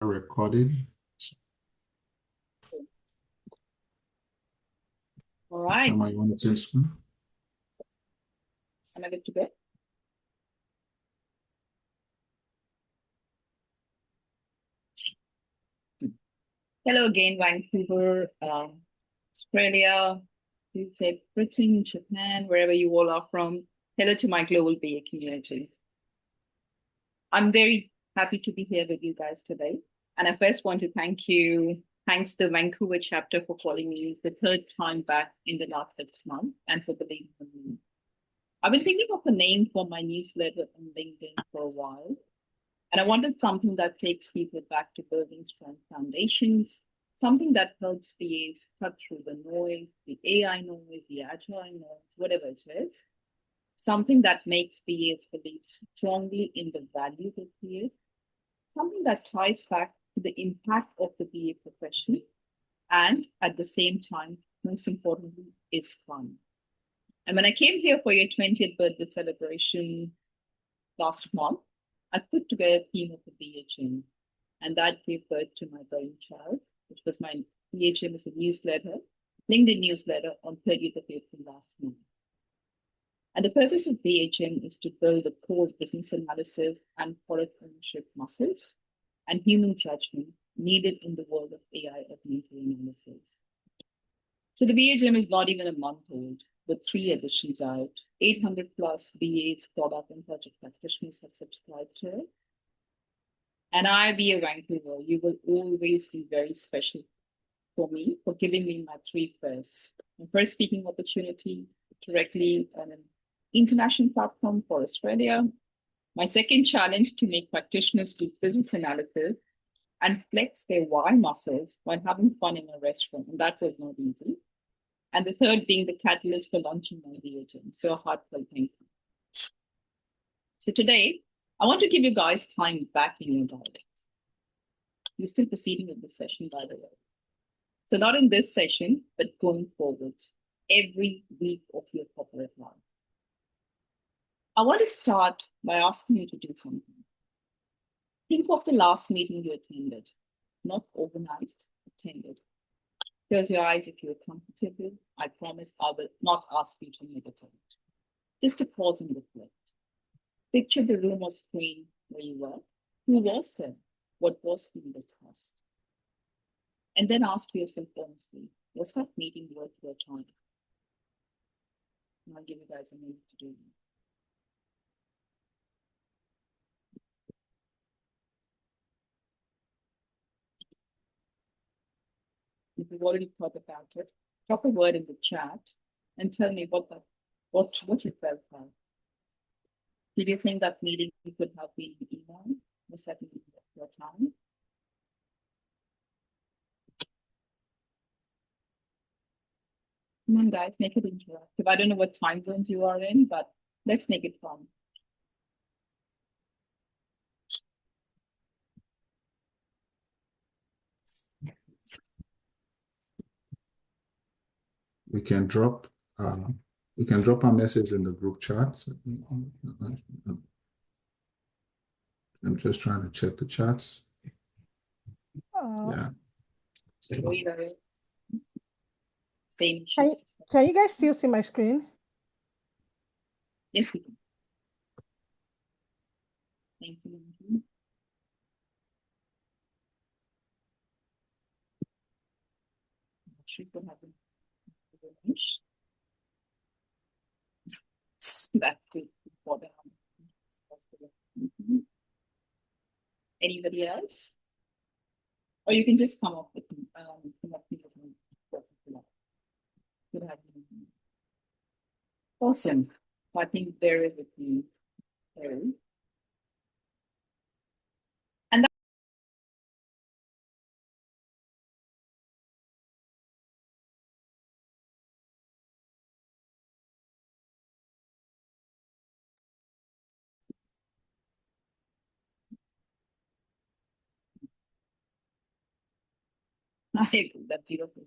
Recording. All right. Shama, you want to take screen? Am I good to go? Hello again, Vancouver, Australia, you said Britain, Japan, wherever you all are from. Hello to my global BA community. I'm very happy to be here with you guys today. And I first want to thanks the Vancouver chapter for calling me the third time back in the last 6 months and for believing in me. I've been thinking of a name for my newsletter on LinkedIn for a while. And I wanted something that takes people back to building strong foundations, something that helps BAs cut through the noise, the AI noise, the agile noise, whatever it is. Something that makes BAs believe strongly in the value they create. Something that ties back to the impact of the BA profession. And at the same time, most importantly, is fun. And when I came here for your 20th birthday celebration last month, I put together a theme of the BHM, and that gave birth to my brainchild, which was my BHM is a newsletter, LinkedIn newsletter on 30th of April last month. And the purpose of BHM is to build the core business analysis and product ownership muscles and human judgment needed in the world of AI-augmented analysis. So the BHM is not even a month old, with 3 editions out. 800 plus BAs, product and project practitioners have subscribed to it. And I, BA Vancouver, you will always be very special for me for giving me my 3 firsts. My first speaking opportunity directly on an international platform for Australia. My second challenge to make practitioners do business analysis and flex their why muscles while having fun in a restaurant. And that was not easy. And the third being the catalyst for launching my BHM. So a heartfelt thank you. So today, I want to give you guys time back in your diaries. You're still proceeding with this session, by the way. So not in this session, but going forward, every week of your corporate life. I want to start by asking you to do something. Think of the last meeting you attended, not organized, attended. Close your eyes if you're comfortable. I promise I will not ask you to meditate. Just a pause and reflect. Picture the room or screen where you were. Who was there? What was being discussed? And then ask yourself honestly, was that meeting worth your time? And I'll give you guys a minute to do that. If you've already thought about it, drop a word in the chat and tell me what you felt like. Did you think that meeting could have been email? Was that worth your time? Come on, guys, make it interactive. I don't know what time zones you are in, but let's make it fun. We can drop a message in the group chat. I'm just trying to check the chats. Yeah. Same. Can you guys still see my screen? Yes, we can. Thank you. Should have that's it. Anybody else? Or you can just come up with awesome. I think there is a team there. And that I agree. That's beautiful.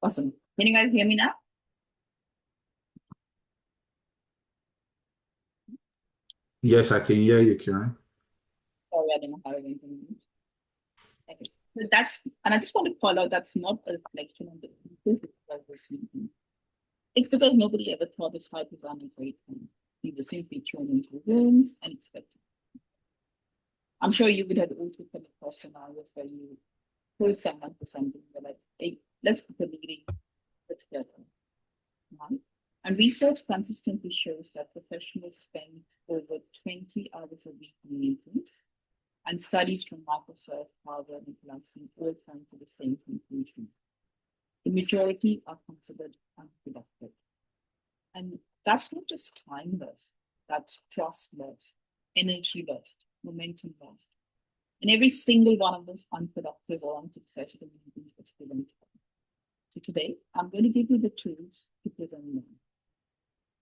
Awesome. Can you guys hear me now? Yes, I can hear you, Kiran. Sorry sorry, I don't know how I went on mute. Okay. But and I just want to call out that's not a reflection on the people who are this meeting. It's because nobody ever thought this how to run a great thing. You were simply thrown into rooms and expected. I'm sure you would have also come across scenarios where you told someone for something, but like, hey, let's book a meeting, let's get them. Right? And research consistently shows that professionals spend over 20 hours a week in meetings, and studies from Microsoft, Harvard, and Princeton all come to the same conclusion. The majority are considered unproductive. And that's not just time lost, that's trust lost, energy lost, momentum lost. And every single one of those unproductive or unsuccessful meetings was preventable. So today, I'm going to give you the tools to prevent them.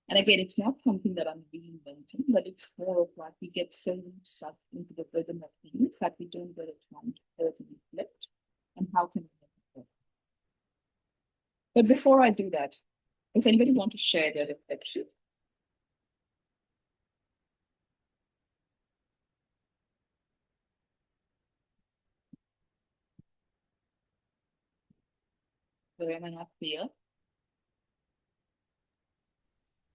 And again, it's not something that I'm reinventing, but it's more of like we get so sucked into the rhythm of things that we don't get a time to pause and reflect. And how can we make it work? But before I do that, does anybody want to share their reflection? So am I not clear?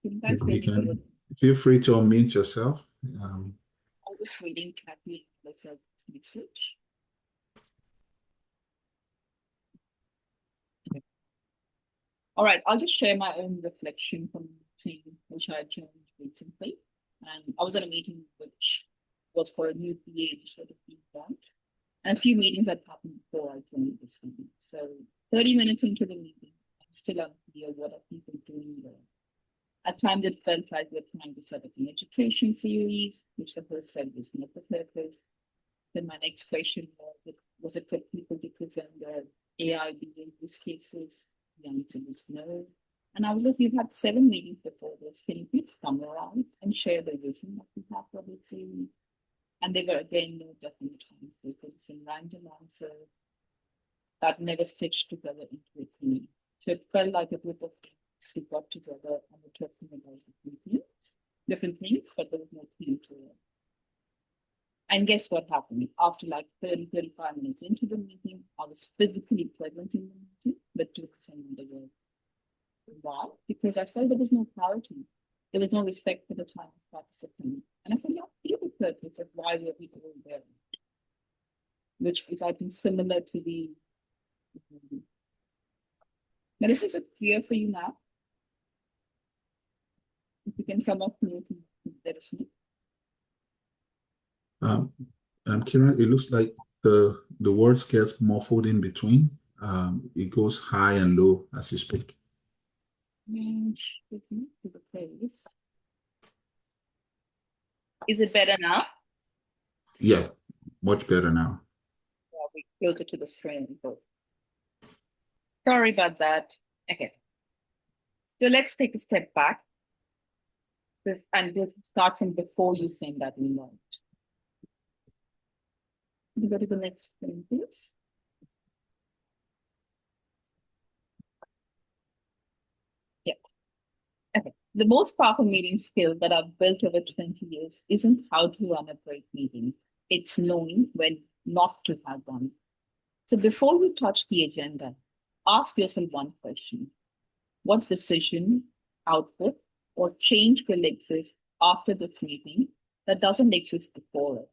You guys You hear me? can feel free to unmute yourself. I'm just reading Kathy's message. Okay. All right, I'll just share my own reflection from the meeting which I joined recently. And I was in a meeting which was for a new PA sort of feedback. And a few meetings had happened before I joined this meeting. So 30 minutes into the meeting, I'm still unclear what are people doing there. At times it felt like we're trying to set up an education series, which the host said was not the purpose. Then my next question was it for people to present their AI use cases? The answer was no. And I was like, we've had 7 meetings before this. Can you please come around and share the vision that we have for this series? And they were again no definite answers. They were some random answers that never stitched together into a team. So it felt like a group of kids who got together and were talking about different things, but there was no team to it. And guess what happened? After like 30, 35 minutes into the meeting, I was physically present in the meeting, but 2% on the way. Why? Because I felt there was no clarity. There was no respect for the time of participants. And I could not feel the purpose of why were people there, which is, I think, similar to the. Now, this is clear for you now. If you can come up mute and let us know. Kiran, it looks like the words gets muffled in between. It goes high and low as you speak. Is it better now? Yeah, much better now. Yeah, we closer to the screen. Sorry about that. Okay. So let's take a step back and we'll start from before you send that email. Can you go to the next screen, please? Yeah. Okay. The most powerful meeting skill that I've built over 20 years isn't how to run a great meeting. It's knowing when not to have one. So before we touch the agenda, ask yourself one question. What decision, output, or change will exist after this meeting that doesn't exist before it?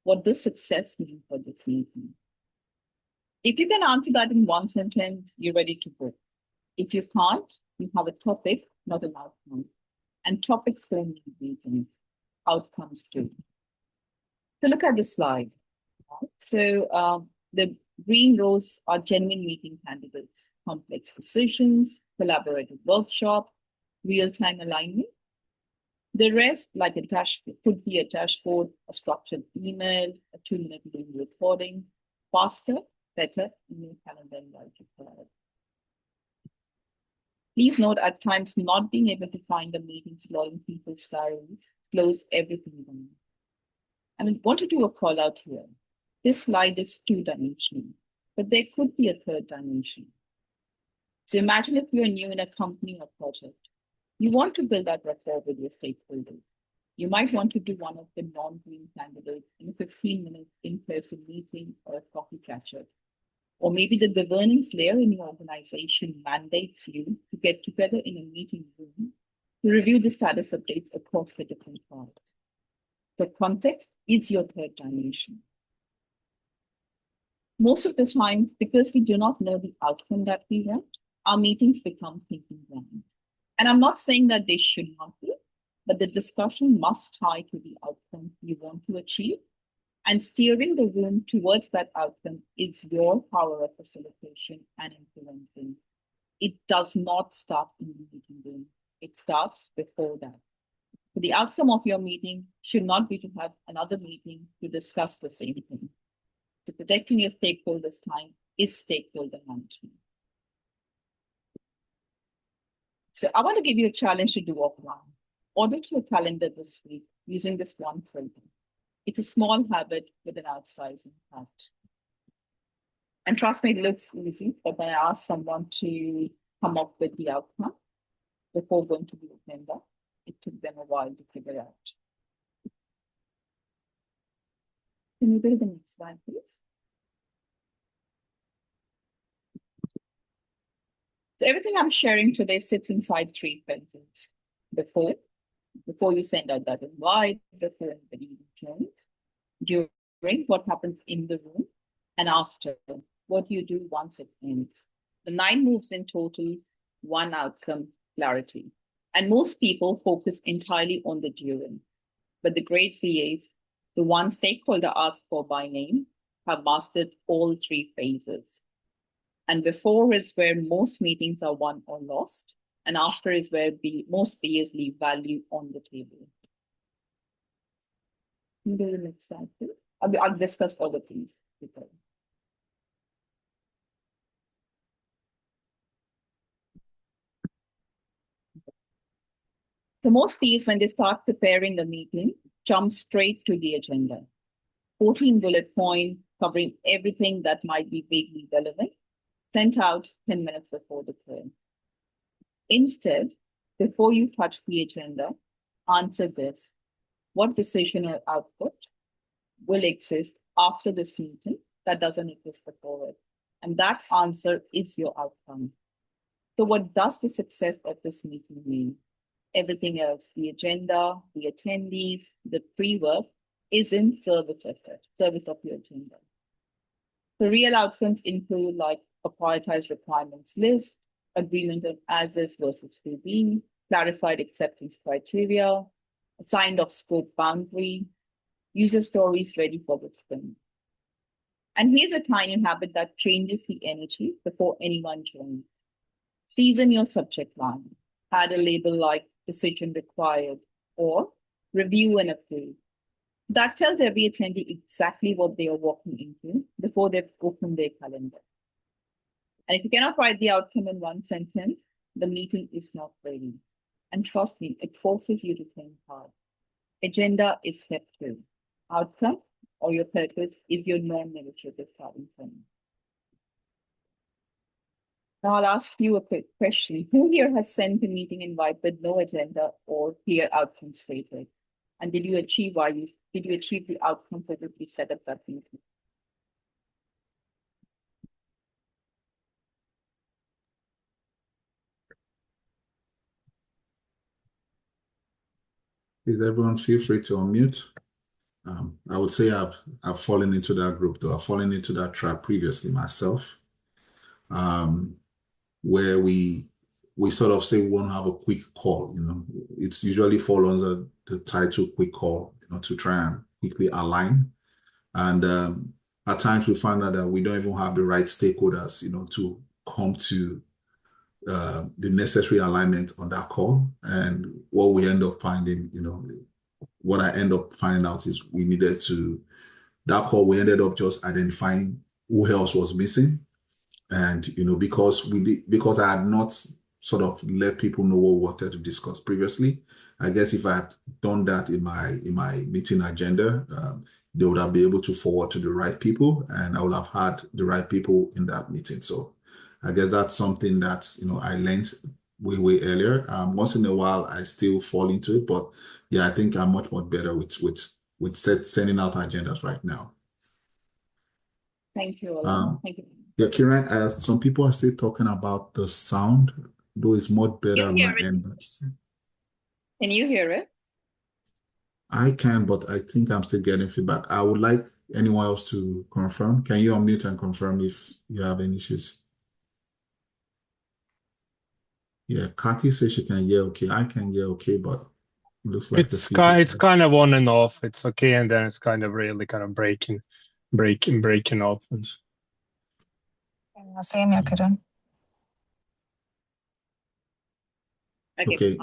What does success mean for this meeting? If you can answer that in one sentence, you're ready to go. If you can't, you have a topic, not an outcome. And topics don't need meetings, outcomes do. So look at the slide. So the green rows are genuine meeting candidates, complex decisions, collaborative workshop, real-time alignment. The rest, like a dashboard, could be a dashboard, a structured email, a 2-minute video recording, faster, better, in your calendar invite required. Please note at times not being able to find a meeting slot in people's diaries slows everything down. And I want to do a call out here. This slide is 2-dimensional, but there could be a 3rd dimension. So imagine if you're new in a company or project. You want to build that rapport with your stakeholders. You might want to do one of the non-green candidates in a 15-minute in-person meeting or a coffee catch-up. Or maybe the governance layer in your organization mandates you to get together in a meeting room to review the status updates across the different parts. The context is your third dimension. Most of the time, because we do not know the outcome that we want, our meetings become thinking grounds. And I'm not saying that they should not be, but the discussion must tie to the outcome you want to achieve. And steering the room towards that outcome is your power of facilitation and influencing. It does not start in the meeting room. It starts before that. So the outcome of your meeting should not be to have another meeting to discuss the same thing. So protecting your stakeholders' time is stakeholder management. So I want to give you a challenge to do offline. Audit your calendar this week using this one filter. It's a small habit with an outsized impact. And trust me, it looks easy, but when I asked someone to come up with the outcome before going to the agenda, it took them a while to figure out. Can you go to the next slide, please? So everything I'm sharing today sits inside three fences. Before you send out that invite, before anybody joins, during what happens in the room, and after what you do once it ends. The 9 moves in total, 1 outcome, clarity. And most people focus entirely on the during. But the great VAs, the one stakeholder asked for by name, have mastered all 3 phases. And before is where most meetings are won or lost, and after is where most VAs leave value on the table. Can you go to the next slide, please? I'll discuss all of these. So most VAs, when they start preparing a meeting, jump straight to the agenda. 14 bullet points covering everything that might be vaguely relevant, sent out 10 minutes before the call. Instead, before you touch the agenda, answer this. What decision or output will exist after this meeting that doesn't exist before it? And that answer is your outcome. So what does the success of this meeting mean? Everything else, the agenda, the attendees, the pre-work is in service of it, service of your agenda. The real outcomes include like a prioritized requirements list, agreement on as is versus to be, clarified acceptance criteria, a signed off scope boundary, user stories ready for the sprint. And here's a tiny habit that changes the energy before anyone joins. Season your subject line. Add a label like decision required or review and approve. That tells every attendee exactly what they are walking into before they've opened their calendar. And if you cannot write the outcome in one sentence, the meeting is not ready. And trust me, it forces you to think hard. Agenda is step 2. Outcome or your purpose is your non-negotiable starting point. Now I'll ask you a quick question. Who here has sent a meeting invite with no agenda or clear outcome stated? And did you achieve the outcome for which you set up that meeting? Please, everyone, feel free to unmute. I would say I've fallen into that group, though. I've fallen into that trap previously myself, where we sort of say we want to have a quick call. It's usually fall under the title "quick call," to try and quickly align. And at times we find out that we don't even have the right stakeholders, to come to the necessary alignment on that call. And what we end up finding, what I end up finding out is that call, we ended up just identifying who else was missing. And, because I had not sort of let people know what we wanted to discuss previously, I guess if I had done that in my meeting agenda, they would have been able to forward to the right people, and I would have had the right people in that meeting. So I guess that's something that, I learned way earlier. Once in a while, I still fall into it, but yeah, I think I'm much better with sending out agendas right now. Thank you, Ola. Thank you. Yeah, Kiran, as some people are still talking about the sound, though it's much better You on hear my it? end, but Can you hear it? I can, but I think I'm still getting feedback. I would like anyone else to confirm. Can you unmute and confirm if you have any issues? Yeah, Kathy says she can hear okay. I can hear okay, but it looks like the feedback. It's kind of on and off. It's okay, and then it's kind of really kind of breaking off. Same here, Kiran. Okay,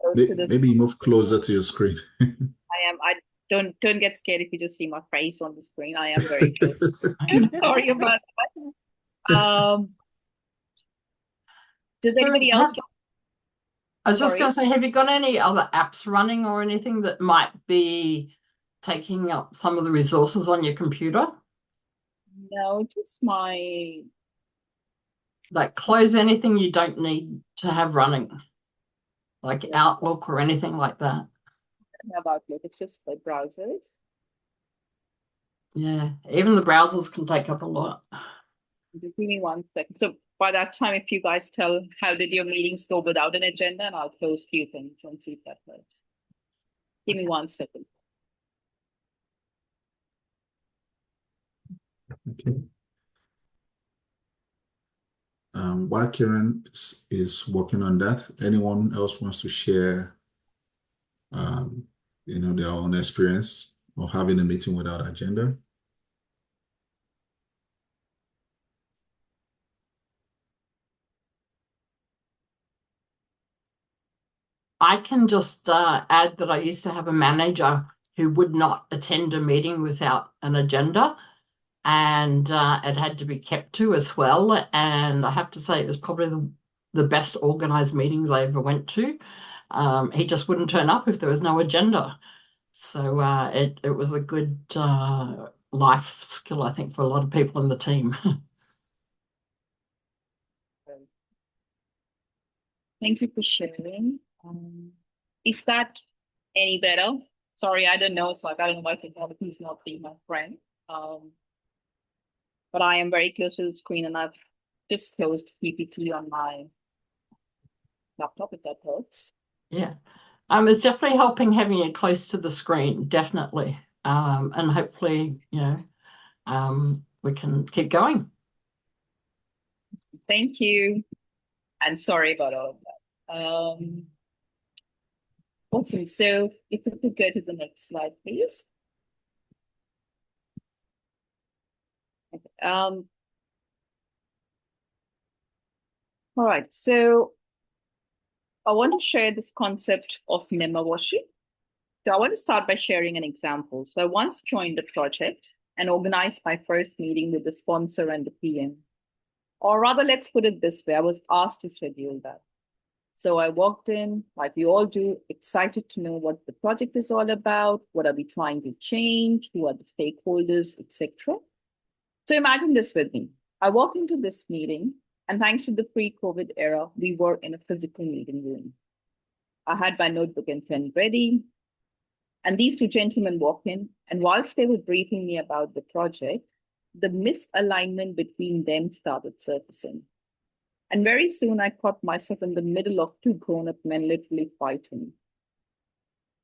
Close to this. maybe move closer to your screen. I don't get scared if you just see my face on the screen. I am very close. I'm sorry about that. Does anybody else? I was just going to say, have you got any other apps running or anything that might be taking up some of the resources on your computer? No, just my. Like close anything you don't need to have running, like Outlook or anything like that. About it, it's just for browsers. Yeah, even the browsers can take up a lot. Just give me 1 second. So by that time, if you guys tell how did your meetings go without an agenda, and I'll close a few things and see if that helps. Give me 1 second. Okay. While Kiran is working on that, anyone else wants to share, their own experience of having a meeting without agenda? I can just add that I used to have a manager who would not attend a meeting without an agenda, and it had to be kept to as well. And I have to say, it was probably the best organized meetings I ever went to. He just wouldn't turn up if there was no agenda. So it was a good life skill, I think, for a lot of people in the team. Thank you for sharing. Is that any better? Sorry, I don't know. It's like I don't know why technology not being my friend. But I am very close to the screen, and I've just closed PPT on my laptop, if that helps. Yeah. It's definitely helping having it close to the screen, definitely. And hopefully, we can keep going. Thank you. And sorry about all of that. Awesome. So if we could go to the next slide, please. All right. So I want to share this concept of Nemawashi. So I want to start by sharing an example. So I once joined a project and organized my first meeting with the sponsor and the PM. Or rather, let's put it this way, I was asked to schedule that. So I walked in, like we all do, excited to know what the project is all about, what are we trying to change, who are the stakeholders, etc. So imagine this with me. I walked into this meeting, and thanks to the pre-COVID era, we were in a physical meeting room. I had my notebook and pen ready, and these two gentlemen walk in, and whilst they were briefing me about the project, the misalignment between them started surfacing. And very soon I caught myself in the middle of two grown-up men literally fighting.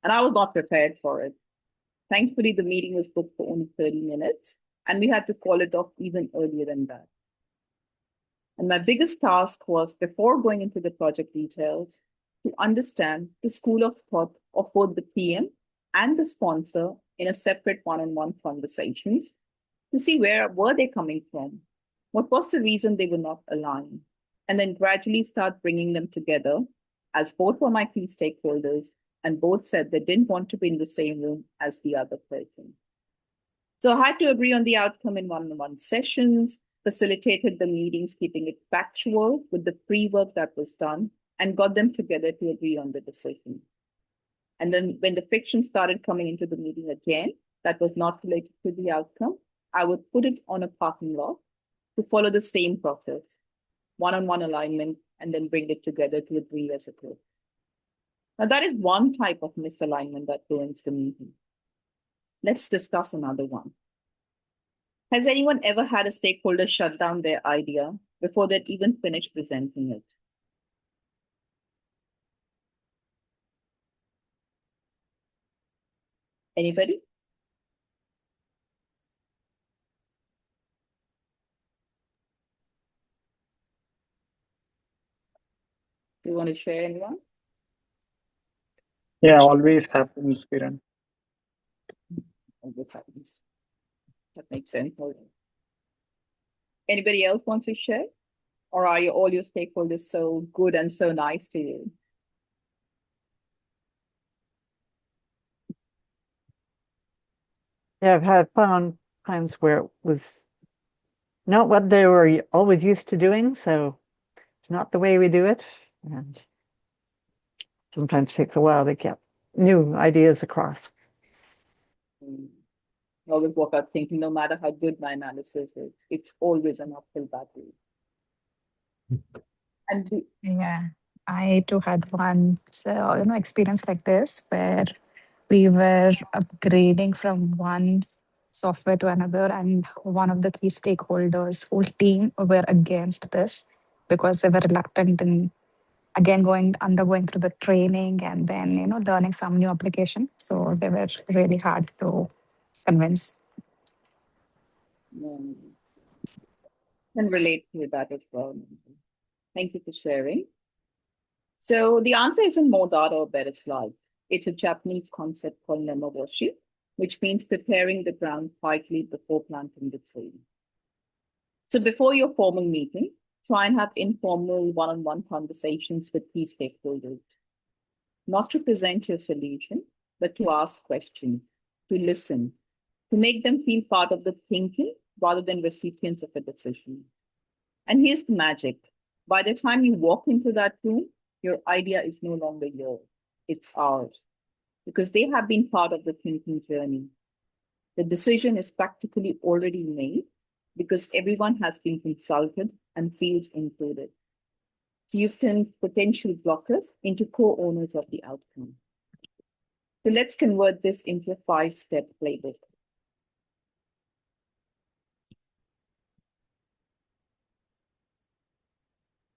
And I was not prepared for it. Thankfully, the meeting was booked for only 30 minutes, and we had to call it off even earlier than that. And my biggest task was, before going into the project details, to understand the school of thought of both the PM and the sponsor in a separate one-on-one conversations to see where were they coming from, what was the reason they were not aligned, and then gradually start bringing them together, as both were my key stakeholders and both said they didn't want to be in the same room as the other person. So I had to agree on the outcome in one-on-one sessions, facilitated the meetings, keeping it factual with the pre-work that was done, and got them together to agree on the decision. And then when the friction started coming into the meeting again, that was not related to the outcome, I would put it on a parking lot to follow the same process, one-on-one alignment and then bring it together to agree as a group. Now, that is one type of misalignment that ruins the meeting. Let's discuss another one. Has anyone ever had a stakeholder shut down their idea before they'd even finished presenting it? Anybody? Do you want to share, anyone? Yeah, always happens, Kiran. Always happens. That makes sense. Anybody else want to share? Or are all your stakeholders so good and so nice to you? Yeah, I've had found times where it was not what they were always used to doing, so it's not the way we do it, and sometimes takes a while to get new ideas across. I always walk out thinking, no matter how good my analysis is, it's always an uphill battle. And Yeah, I too had one experience like this where we were upgrading from one software to another, and one of the key stakeholders, whole team were against this because they were reluctant in again undergoing through the training and then learning some new application. So they were really hard to convince. can relate to that as well. Thank you for sharing. So the answer isn't more data or better slides. It's a Japanese concept called nemaboshi, which means preparing the ground quietly before planting the tree. So before your formal meeting, try and have informal one-on-one conversations with key stakeholders. Not to present your solution, but to ask questions, to listen, to make them feel part of the thinking rather than recipients of a decision. And here's the magic. By the time you walk into that room, your idea is no longer yours, it's ours, because they have been part of the thinking journey. The decision is practically already made because everyone has been consulted and feels included. So you've turned potential blockers into co-owners of the outcome. So let's convert this into a 5-step playbook.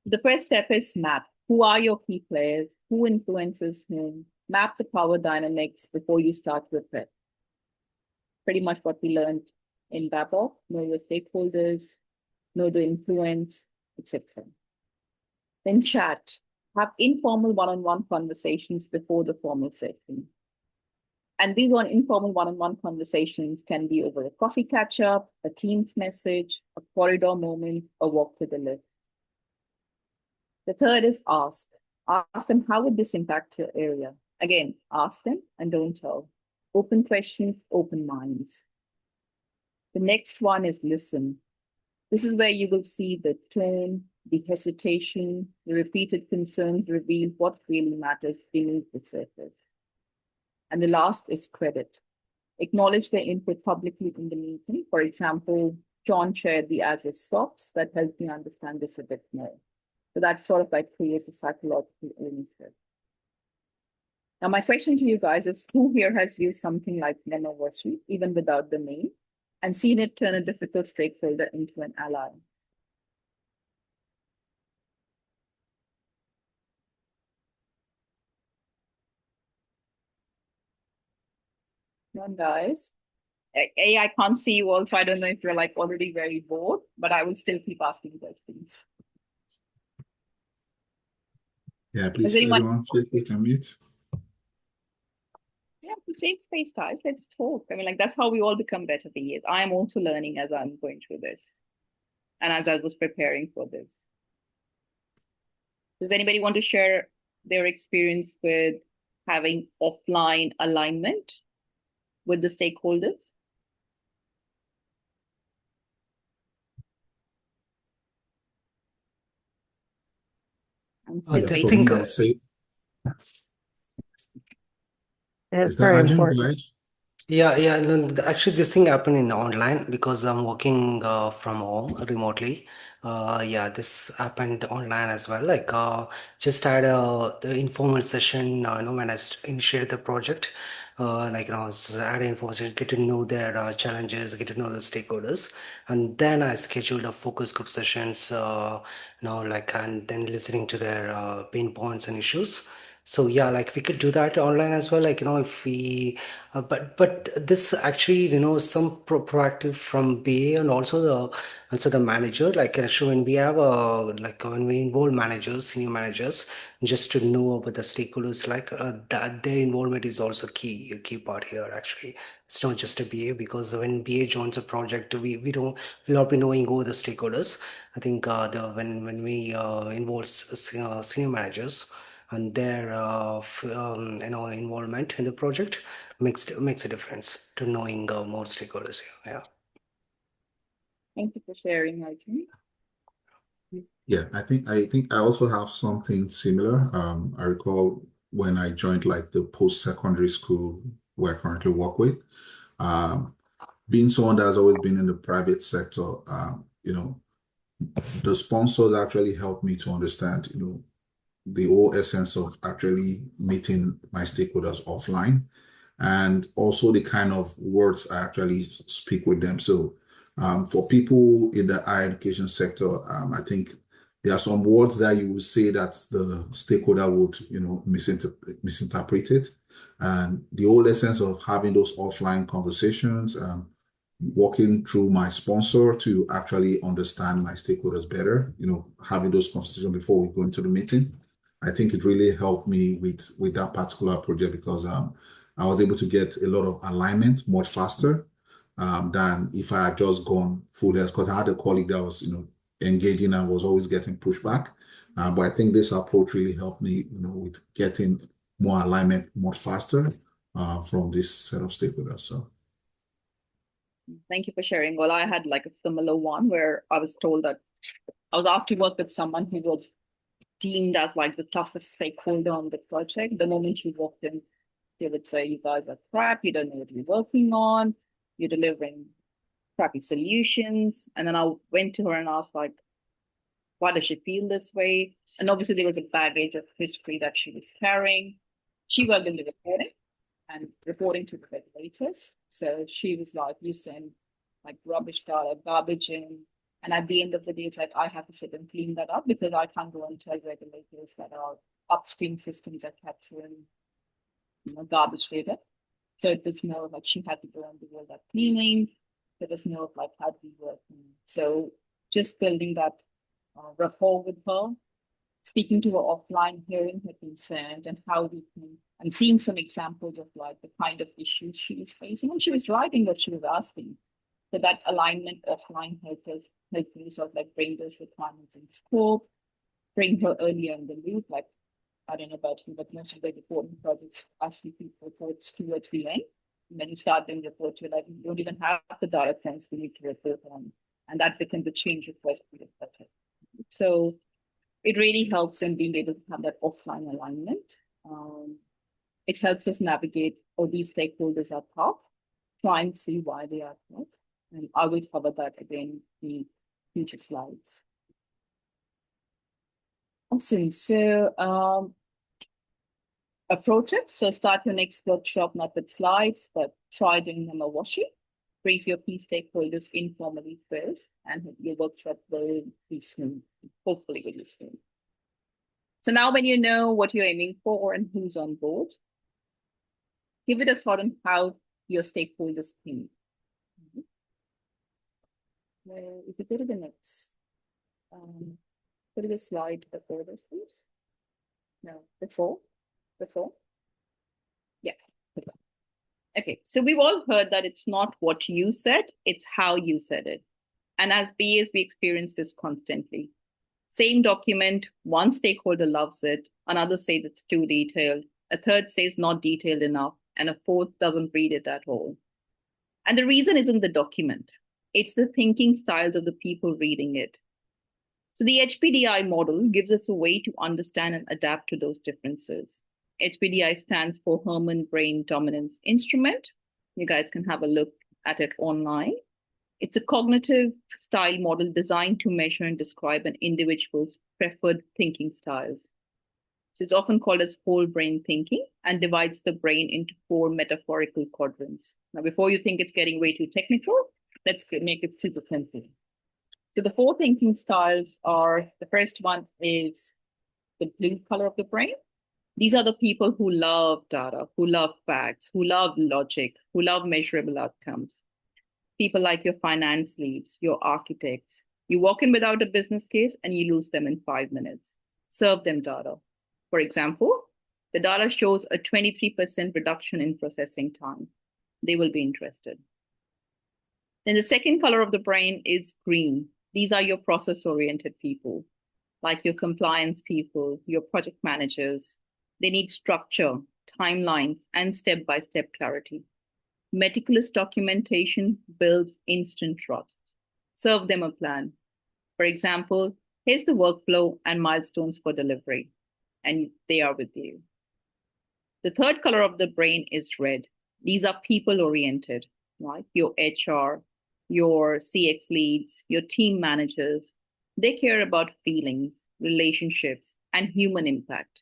The first step is map. Who are your key players? Who influences whom? Map the power dynamics before you start with it. Pretty much what we learned in Babok. Know your stakeholders, know the influence, etc. Then chat. Have informal one-on-one conversations before the formal session. And these informal one-on-one conversations can be over a coffee catch-up, a Teams message, a corridor moment, a walk to the lift. The third is ask. Ask them, how would this impact your area? Again, ask them and don't tell. Open questions, open minds. The next one is listen. This is where you will see the tone, the hesitation, the repeated concerns reveal what really matters beneath the surface. And the last is credit. Acknowledge their input publicly in the meeting. For example, John shared the as-is socks that helped me understand this a bit more. So that sort of like creates a psychological ownership. Now, my question to you guys is, who here has used something like nemaboshi, even without the name, and seen it turn a difficult stakeholder into an ally? None, guys. I can't see you all, so I don't know if you're like already very bored, but I will still keep asking questions. Yeah, please, everyone, feel free to unmute. Yeah, the safe space, guys. Let's talk. I mean, like, that's how we all become better for years. I am also learning as I'm going through this and as I was preparing for this. Does anybody want to share their experience with having offline alignment with the stakeholders? I'm still Yeah, waiting. for me, I would say, It's is that very Arjun? important. Right? Yeah. No, actually, this thing happened in online because I'm working from home remotely. Yeah, this happened online as well. Like, just had the informal session. When I initiated the project, just had an informal session, get to know their challenges, get to know the stakeholders, and then I scheduled a focus group sessions. And then listening to their pain points and issues. So yeah, like we could do that online as well. Like, if we but this actually, some proactive from BA and also the manager. Like, actually, when we have when we involve managers, senior managers, just to know about the stakeholders, like that their involvement is also a key part here. Actually, it's not just a BA, because when BA joins a project, we don't will not be knowing who are the stakeholders. I think the when we involve senior managers and their involvement in the project makes a difference to knowing more stakeholders here. Yeah. Thank you for sharing, Arjun. Yeah, I think I also have something similar. I recall when I joined like the post-secondary school where I currently work with, um, being someone that has always been in the private sector, the sponsors actually helped me to understand, the whole essence of actually meeting my stakeholders offline and also the kind of words I actually speak with them. So for people in the higher education sector, I think there are some words that you would say that the stakeholder would, misinterpret it. And the whole essence of having those offline conversations, working through my sponsor to actually understand my stakeholders better, having those conversations before we go into the meeting. I think it really helped me with that particular project because I was able to get a lot of alignment much faster than if I had just gone full health. Because I had a colleague that was, engaging and was always getting pushback. But I think this approach really helped me, with getting more alignment much faster from this set of stakeholders. So. Thank you for sharing. Well, I had like a similar one where I was told that I was asked to work with someone who was deemed as like the toughest stakeholder on the project. The moment you walked in, they would say, "You guys are crap. You don't know what you're working on. You're delivering crappy solutions." And then I went to her and asked, like, why does she feel this way? And obviously, there was a baggage of history that she was carrying. She worked in the reporting and reporting to the regulators. So she was like, you send like rubbish data, garbage in. And at the end of the day, it's like, I have to sit and clean that up because I can't go and tell regulators that our upstream systems are capturing, garbage data. So it was more like she had to go and do all that cleaning. It was more of like how do we work. So just building that rapport with her, speaking to her offline, hearing her concerns and how we can, and seeing some examples of like the kind of issues she was facing. And she was writing what she was asking. So that alignment offline helped me sort of like bring those requirements in scope, bring her earlier in the loop. Like, I don't know about you, but most of the reporting projects actually keep reports towards the end. And then you start doing reports, you're like, you don't even have the data points we need to report on. And that becomes a change request for the project. So it really helps in being able to have that offline alignment. It helps us navigate all these stakeholders are tough, try and see why they are tough. And I will cover that again in future slides. Awesome. So approach it. So start your next workshop not with slides, but try doing them a worksheet. Brief your key stakeholders informally first, and your workshop will be smooth, hopefully will be smooth. So now when you know what you're aiming for and who's on board, give it a thought on how your stakeholders think. If you go to the next, go to the slide before this, please. No, before. Yeah, before. Okay, so we've all heard that it's not what you said, it's how you said it. And as BAs, we experience this constantly. Same document, one stakeholder loves it, another says it's too detailed, a third says not detailed enough, and a fourth doesn't read it at all. And the reason isn't the document, it's the thinking styles of the people reading it. So the HPDI model gives us a way to understand and adapt to those differences. HPDI stands for Human Brain Dominance Instrument. You guys can have a look at it online. It's a cognitive style model designed to measure and describe an individual's preferred thinking styles. So it's often called as whole brain thinking and divides the brain into 4 metaphorical quadrants. Now, before you think it's getting way too technical, let's make it super simple. So the 4 thinking styles are, the first one is the blue color of the brain. These are the people who love data, who love facts, who love logic, who love measurable outcomes. People like your finance leads, your architects. You walk in without a business case and you lose them in 5 minutes. Serve them data. For example, the data shows a 23% reduction in processing time. They will be interested. Then the second color of the brain is green. These are your process-oriented people, like your compliance people, your project managers. They need structure, timelines, and step-by-step clarity. Meticulous documentation builds instant trust. Serve them a plan. For example, here's the workflow and milestones for delivery, and they are with you. The third color of the brain is red. These are people-oriented, right? Your HR, your CX leads, your team managers. They care about feelings, relationships, and human impact.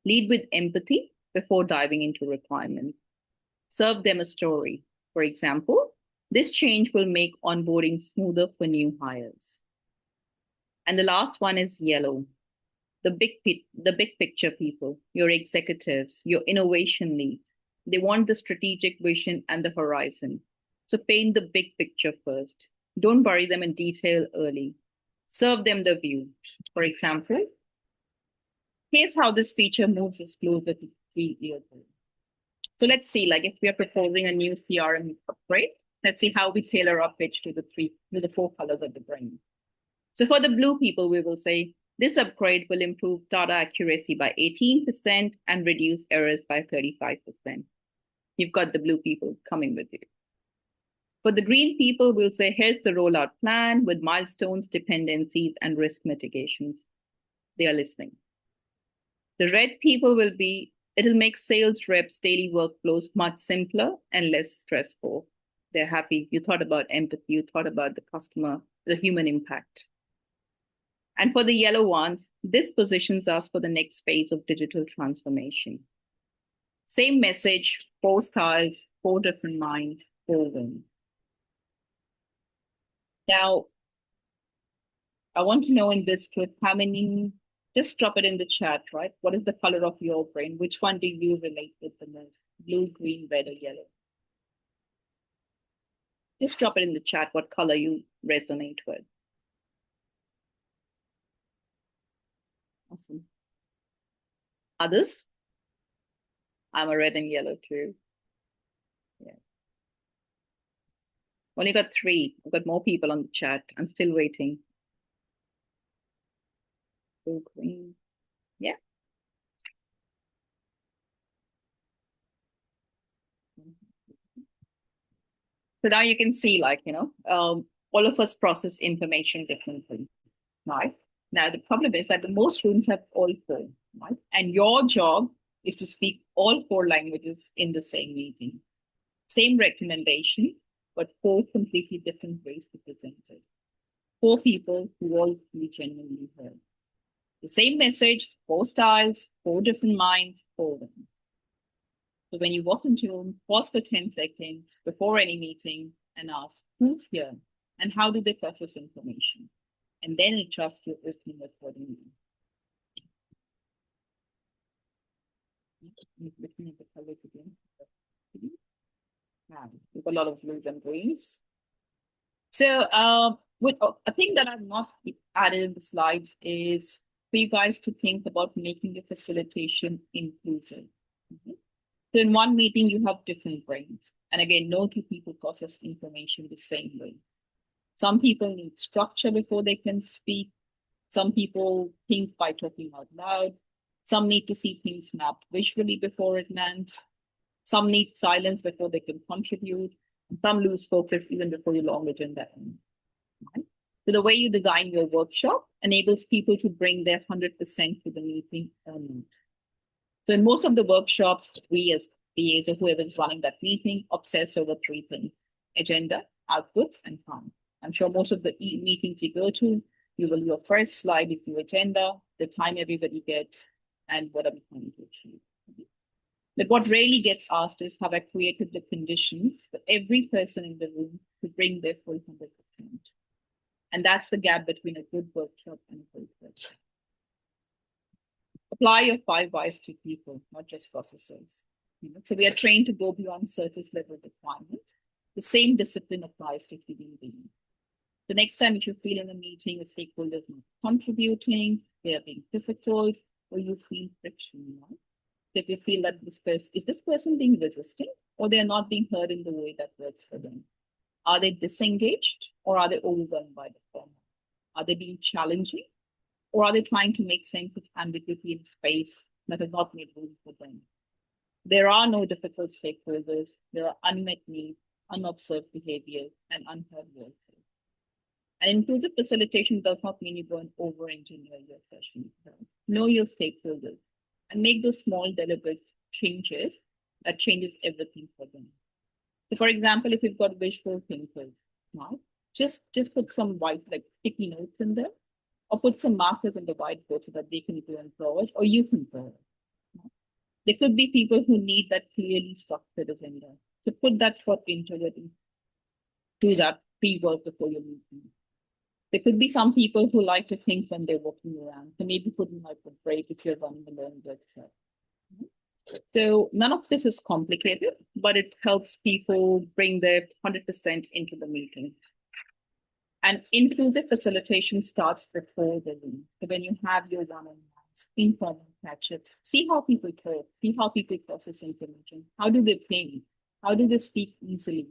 Lead with empathy before diving into requirements. Serve them a story. For example, this change will make onboarding smoother for new hires. And the last one is yellow. The big picture people, your executives, your innovation leads. They want the strategic vision and the horizon. So paint the big picture first. Don't bury them in detail early. Serve them the view. For example, here's how this feature moves us closer to 3 years old. So let's see, like if we are proposing a new CRM upgrade, let's see how we tailor our pitch to the 4 colors of the brain. So for the blue people, we will say, this upgrade will improve data accuracy by 18% and reduce errors by 35%. You've got the blue people coming with you. For the green people, we'll say, here's the rollout plan with milestones, dependencies, and risk mitigations. They are listening. The red people will be, it'll make sales reps' daily workflows much simpler and less stressful. They're happy. You thought about empathy. You thought about the customer, the human impact. And for the yellow ones, this positions us for the next phase of digital transformation. Same message, 4 styles, 4 different minds, 4 wins. Now, I want to know in this clip how many, just drop it in the chat, right? What is the color of your brain? Which one do you relate with the most? Blue, green, red, or yellow? Just drop it in the chat what color you resonate with. Awesome. Others? I'm a red and yellow too. Yeah. Only got 3. I've got more people on the chat. I'm still waiting. Blue, green. Yeah. So now you can see, like, all of us process information differently, right? Now, the problem is that the most students have all 4, right? And your job is to speak all 4 languages in the same meeting. Same recommendation, but 4 completely different ways to present it. 4 people who all be genuinely heard. The same message, 4 styles, 4 different minds, 4 wins. So when you walk into a room, pause for 10 seconds before any meeting and ask, who's here and how do they process information? And then adjust your opening accordingly. Looking at the colors again. We've got a lot of blues and greens. So a thing that I've not added in the slides is for you guys to think about making your facilitation inclusive. So in one meeting, you have different brains. And again, no 2 people process information the same way. Some people need structure before they can speak. Some people think by talking out loud. Some need to see things mapped visually before it lands. Some need silence before they can contribute. And some lose focus even before your long agenda ends. Right? So the way you design your workshop enables people to bring their 100% to the meeting or not. So in most of the workshops, we as BAs or whoever is running that meeting obsess over three things: agenda, outputs, and time. I'm sure most of the meetings you go to, your first slide is your agenda, the time everybody gets, and what are we trying to achieve. But what rarely gets asked is, have I created the conditions for every person in the room to bring their full 100%? And that's the gap between a good workshop and a great workshop. Apply your 5 whys to people, not just processes. So we are trained to go beyond surface level requirements. The same discipline applies to human beings. The next time if you feel in a meeting a stakeholder is not contributing, they are being difficult, or you feel friction, if you feel that this person being resistant, or they're not being heard in the way that works for them? Are they disengaged, or are they overwhelmed by the format? Are they being challenging, or are they trying to make sense of ambiguity in space that has not made room for them? There are no difficult stakeholders. There are unmet needs, unobserved behaviors, and unheard voices. And inclusive facilitation does not mean you go and over-engineer your session. Know your stakeholders and make those small deliberate changes that changes everything for them. So for example, if you've got visual thinkers, just put some white, like sticky notes in there, or put some markers in the whiteboard so that they can go and draw it, or you can draw it. There could be people who need that clearly structured agenda. So put that thought into it and do that pre-work before your meeting. There could be some people who like to think when they're walking around. So maybe put in like a break if you're running a learning workshop. So none of this is complicated, but it helps people bring their 100% into the meeting. And inclusive facilitation starts before the room. So when you have your one-on-ones, informal catch-ups, see how people talk, see how people process information. How do they think? How do they speak easily?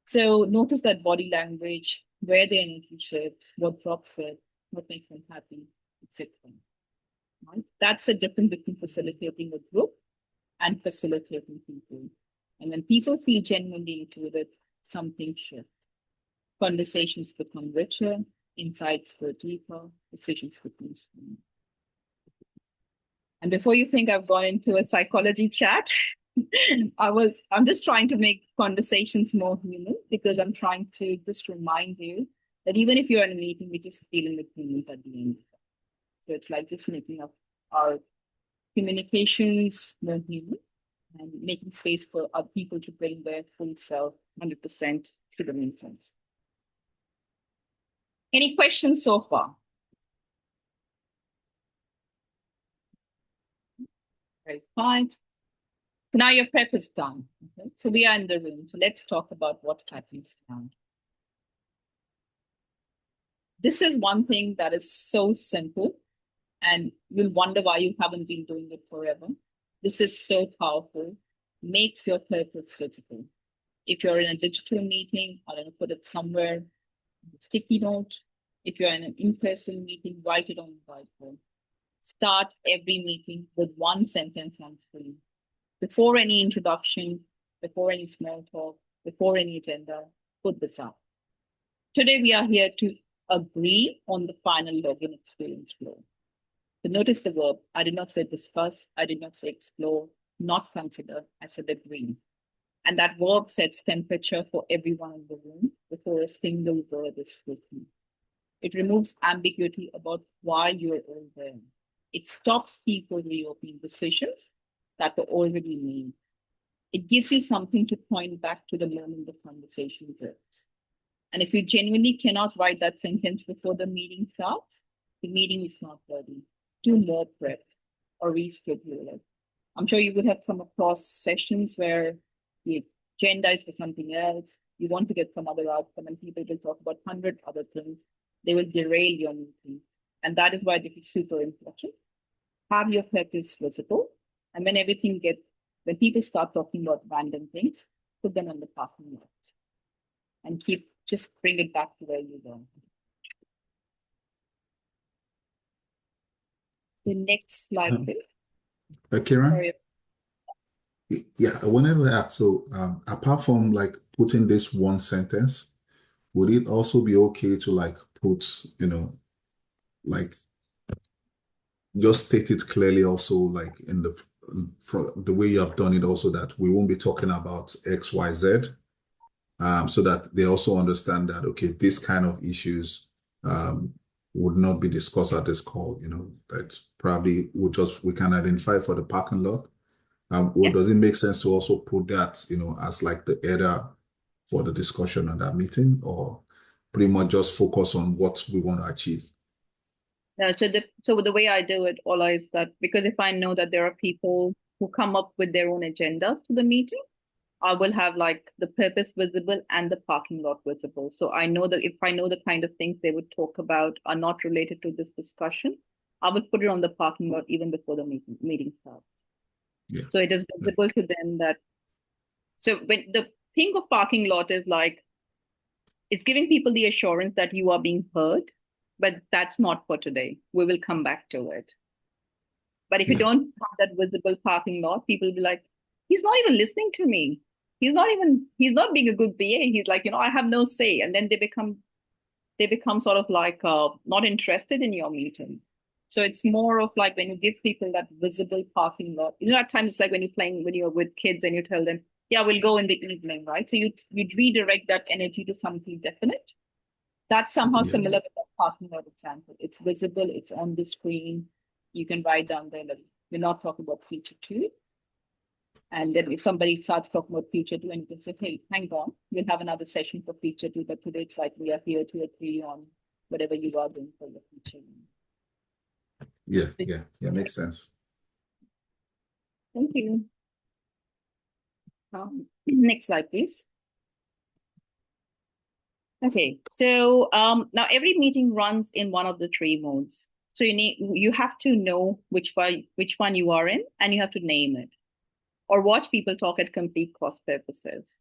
So notice that body language, where their energy shifts, what drops it, what makes them happy, etc. Right? That's the difference between facilitating a group and facilitating people. And when people feel genuinely included, something shifts. Conversations become richer, insights go deeper, decisions become stronger. And before you think I've gone into a psychology chat, I'm just trying to make conversations more human, because I'm trying to just remind you that even if you're in a meeting, we're just dealing with humans at the end. So it's like just making up our communications more human and making space for our people to bring their full self 100% to the meetings. Any questions so far? Very fine. So now your prep is done. Okay? So we are in the room. So let's talk about what happens now. This is one thing that is so simple, and you'll wonder why you haven't been doing it forever. This is so powerful. Make your purpose visible. If you're in a digital meeting, I'm going to put it somewhere, a sticky note. If you're in an in-person meeting, write it on the whiteboard. Start every meeting with one sentence on screen. Before any introduction, before any small talk, before any agenda, put this up. Today, we are here to agree on the final login experience flow. So notice the verb. I did not say discuss. I did not say explore, not consider. I said agree. And that verb sets temperature for everyone in the room before a single word is spoken. It removes ambiguity about why you're all there. It stops people reopening decisions that were already made. It gives you something to point back to the moment the conversation drifts. And if you genuinely cannot write that sentence before the meeting starts, the meeting is not ready. Do more prep or reschedule it. I'm sure you would have come across sessions where the agenda is for something else. You want to get some other outcome, and people will talk about 100 other things. They will derail your meeting. And that is why this is super important. Have your purpose visible. And when people start talking about random things, put them on the parking lot. And just bring it back to where you were. The next slide, please. Kiran? Sorry. Yeah, I wanted to ask, so apart from like putting this one sentence, would it also be okay to like put, like just state it clearly also like in from the way you have done it also, that we won't be talking about X, Y, Z, so that they also understand that, okay, this kind of issues would not be discussed at this call, that probably we can identify for the parking lot. Or does it make sense to also put that, as like the header for the discussion at that meeting, or pretty much just focus on what we want to achieve? No, so the way I do it, Ola, is that because if I know that there are people who come up with their own agendas to the meeting, I will have like the purpose visible and the parking lot visible. So I know that if I know the kind of things they would talk about are not related to this discussion, I will put it on the parking lot even before the meeting starts. Yeah. So it is visible to them that. So when the thing of parking lot is like, it's giving people the assurance that you are being heard, but that's not for today. We will come back to it. But if you don't have that visible parking lot, people will be like, he's not even listening to me. He's not being a good BA. He's like, I have no say. And then they become sort of like not interested in your meeting. So it's more of like when you give people that visible parking lot, at times it's like when you're with kids and you tell them, yeah, we'll go in the evening, right? So you redirect that energy to something definite. That's somehow similar with that parking lot example. It's visible, it's on the screen. You can write down there that we're not talking about feature 2. And then if somebody starts talking about feature 2, and you can say, hey, hang on, we'll have another session for feature 2, but today it's like we are here to agree on whatever you are doing for your feature. Yeah, makes sense. Thank you. Next slide, please. Okay, so now every meeting runs in one of the 3 modes. So you have to know which one you are in, and you have to name it, or watch people talk at complete cross purposes.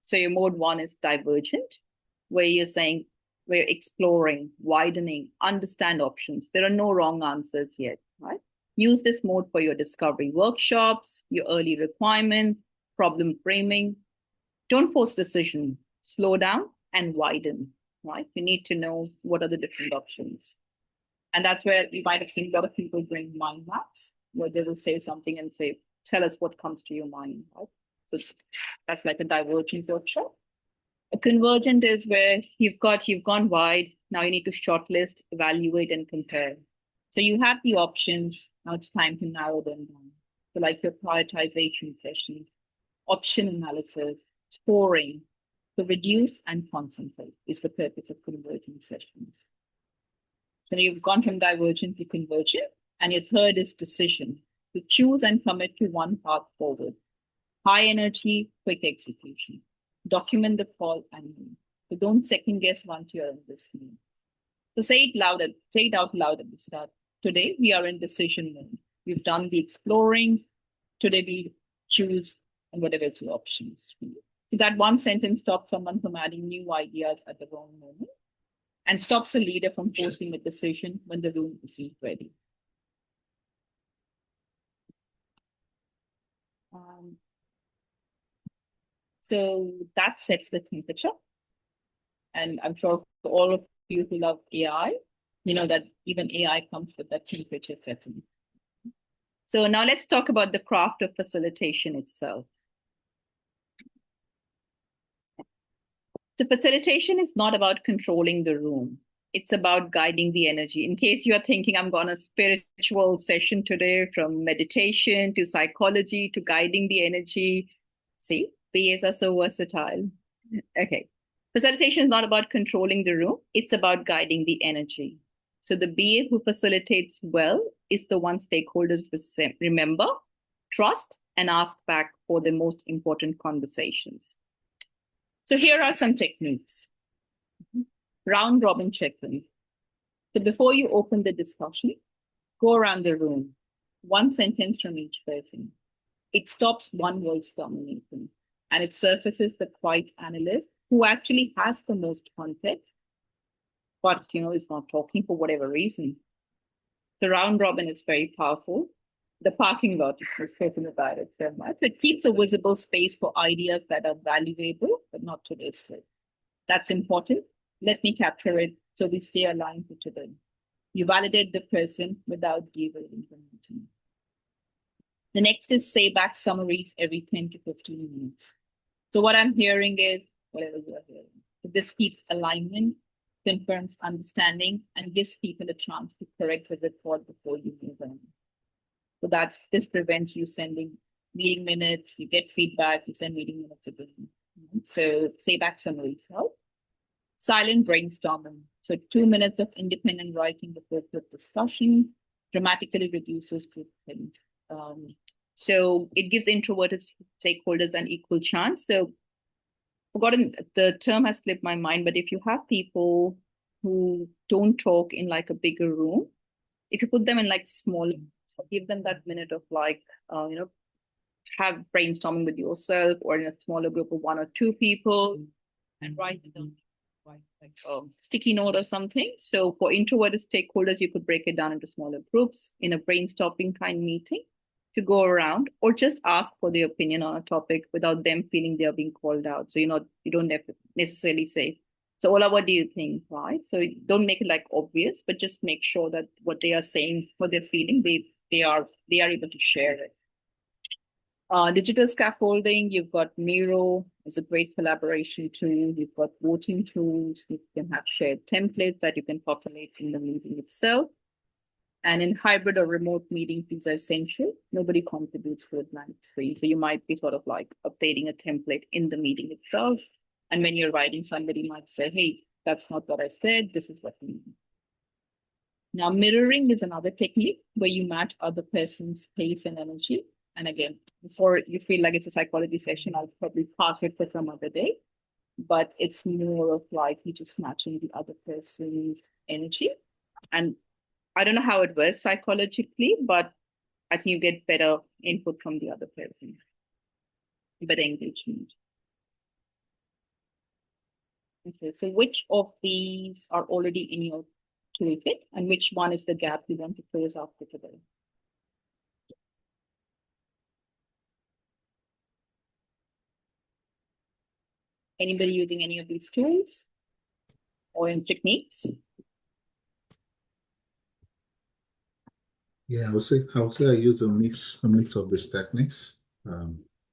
So your mode 1 is divergent, where you're saying we're exploring, widening, understand options. There are no wrong answers yet, right? Use this mode for your discovery workshops, your early requirements, problem framing. Don't force decision. Slow down and widen, right? You need to know what are the different options. And that's where you might have seen a lot of people bring mind maps, where they will say something and say, tell us what comes to your mind, right? So that's like a divergent workshop. A convergent is where you've gone wide. Now you need to shortlist, evaluate, and compare. So you have the options. Now it's time to narrow them down. So like your prioritization session, option analysis, scoring. So reduce and concentrate is the purpose of convergent sessions. So you've gone from divergent to convergent. And your third is decision, to choose and commit to one path forward. High energy, quick execution. Document the call and move. So don't second guess once you're in this mode. So say it out loud at the start. Today we are in decision mode. We've done the exploring. Today we choose and whatever two options. So that one sentence stops someone from adding new ideas at the wrong moment, and stops a leader from forcing a decision when the room isn't ready. So that sets the temperature. And I'm sure for all of you who love AI, you know that even AI comes with that temperature setting. So now let's talk about the craft of facilitation itself. So facilitation is not about controlling the room. It's about guiding the energy. In case you are thinking, I'm going to spiritual session today, from meditation to psychology to guiding the energy. See, BAs are so versatile. Okay. Facilitation is not about controlling the room. It's about guiding the energy. So the BA who facilitates well is the one stakeholders remember, trust, and ask back for the most important conversations. So here are some techniques. Round robin check-in. So before you open the discussion, go around the room. One sentence from each person. It stops one voice dominating, and it surfaces the quiet analyst who actually has the most context, but is not talking for whatever reason. The round robin is very powerful. The parking lot is spoken about it so much. It keeps a visible space for ideas that are valuable, but not today's fit. That's important. Let me capture it so we stay aligned to today. You validate the person without derailing the meeting. The next is say back summaries every 10 to 15 minutes. So what I'm hearing is whatever you are hearing. So this keeps alignment, confirms understanding, and gives people a chance to correct the report before you move on. So that this prevents you sending meeting minutes, you get feedback, you send meeting minutes again. So say back summaries help. Silent brainstorming. So 2 minutes of independent writing before group discussion dramatically reduces group things. So it gives introverted stakeholders an equal chance. So forgotten, the term has slipped my mind, but if you have people who don't talk in like a bigger room, if you put them in like small, give them that minute of like, have brainstorming with yourself or in a smaller group of 1 or 2 people and write it down, like a sticky note or something. So for introverted stakeholders, you could break it down into smaller groups in a brainstorming kind meeting to go around, or just ask for their opinion on a topic without them feeling they're being called out. So you don't have to necessarily say, so Ola, what do you think, right? So don't make it like obvious, but just make sure that what they are saying, what they're feeling, they are able to share it. Digital scaffolding, you've got Miro, is a great collaboration tool. You've got voting tools. You can have shared templates that you can populate in the meeting itself. And in hybrid or remote meetings, these are essential. Nobody contributes to it when it's free. So you might be sort of like updating a template in the meeting itself. And when you're writing, somebody might say, hey, that's not what I said. This is what we mean. Now, mirroring is another technique where you match other person's pace and energy. And again, before you feel like it's a psychology session, I'll probably park it for some other day. But it's more of like you just matching the other person's energy. And I don't know how it works psychologically, but I think you get better input from the other person, better engagement. Okay, so which of these are already in your toolkit and which one is the gap you want to close after today? Anybody using any of these tools or in techniques? Yeah, I would say I use a mix of these techniques,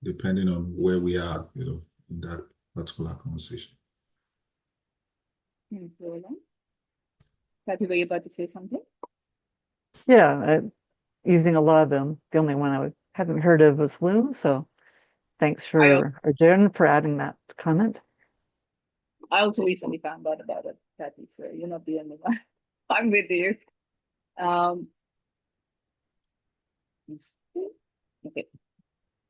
depending on where we are, in that particular conversation. Kathy, were you about to say something? Yeah, using a lot of them. The only one I hadn't heard of was Loom, so thanks for Jen for adding that comment. I also recently found out about it, Kathy, so you're not the only one. I'm with you. Okay.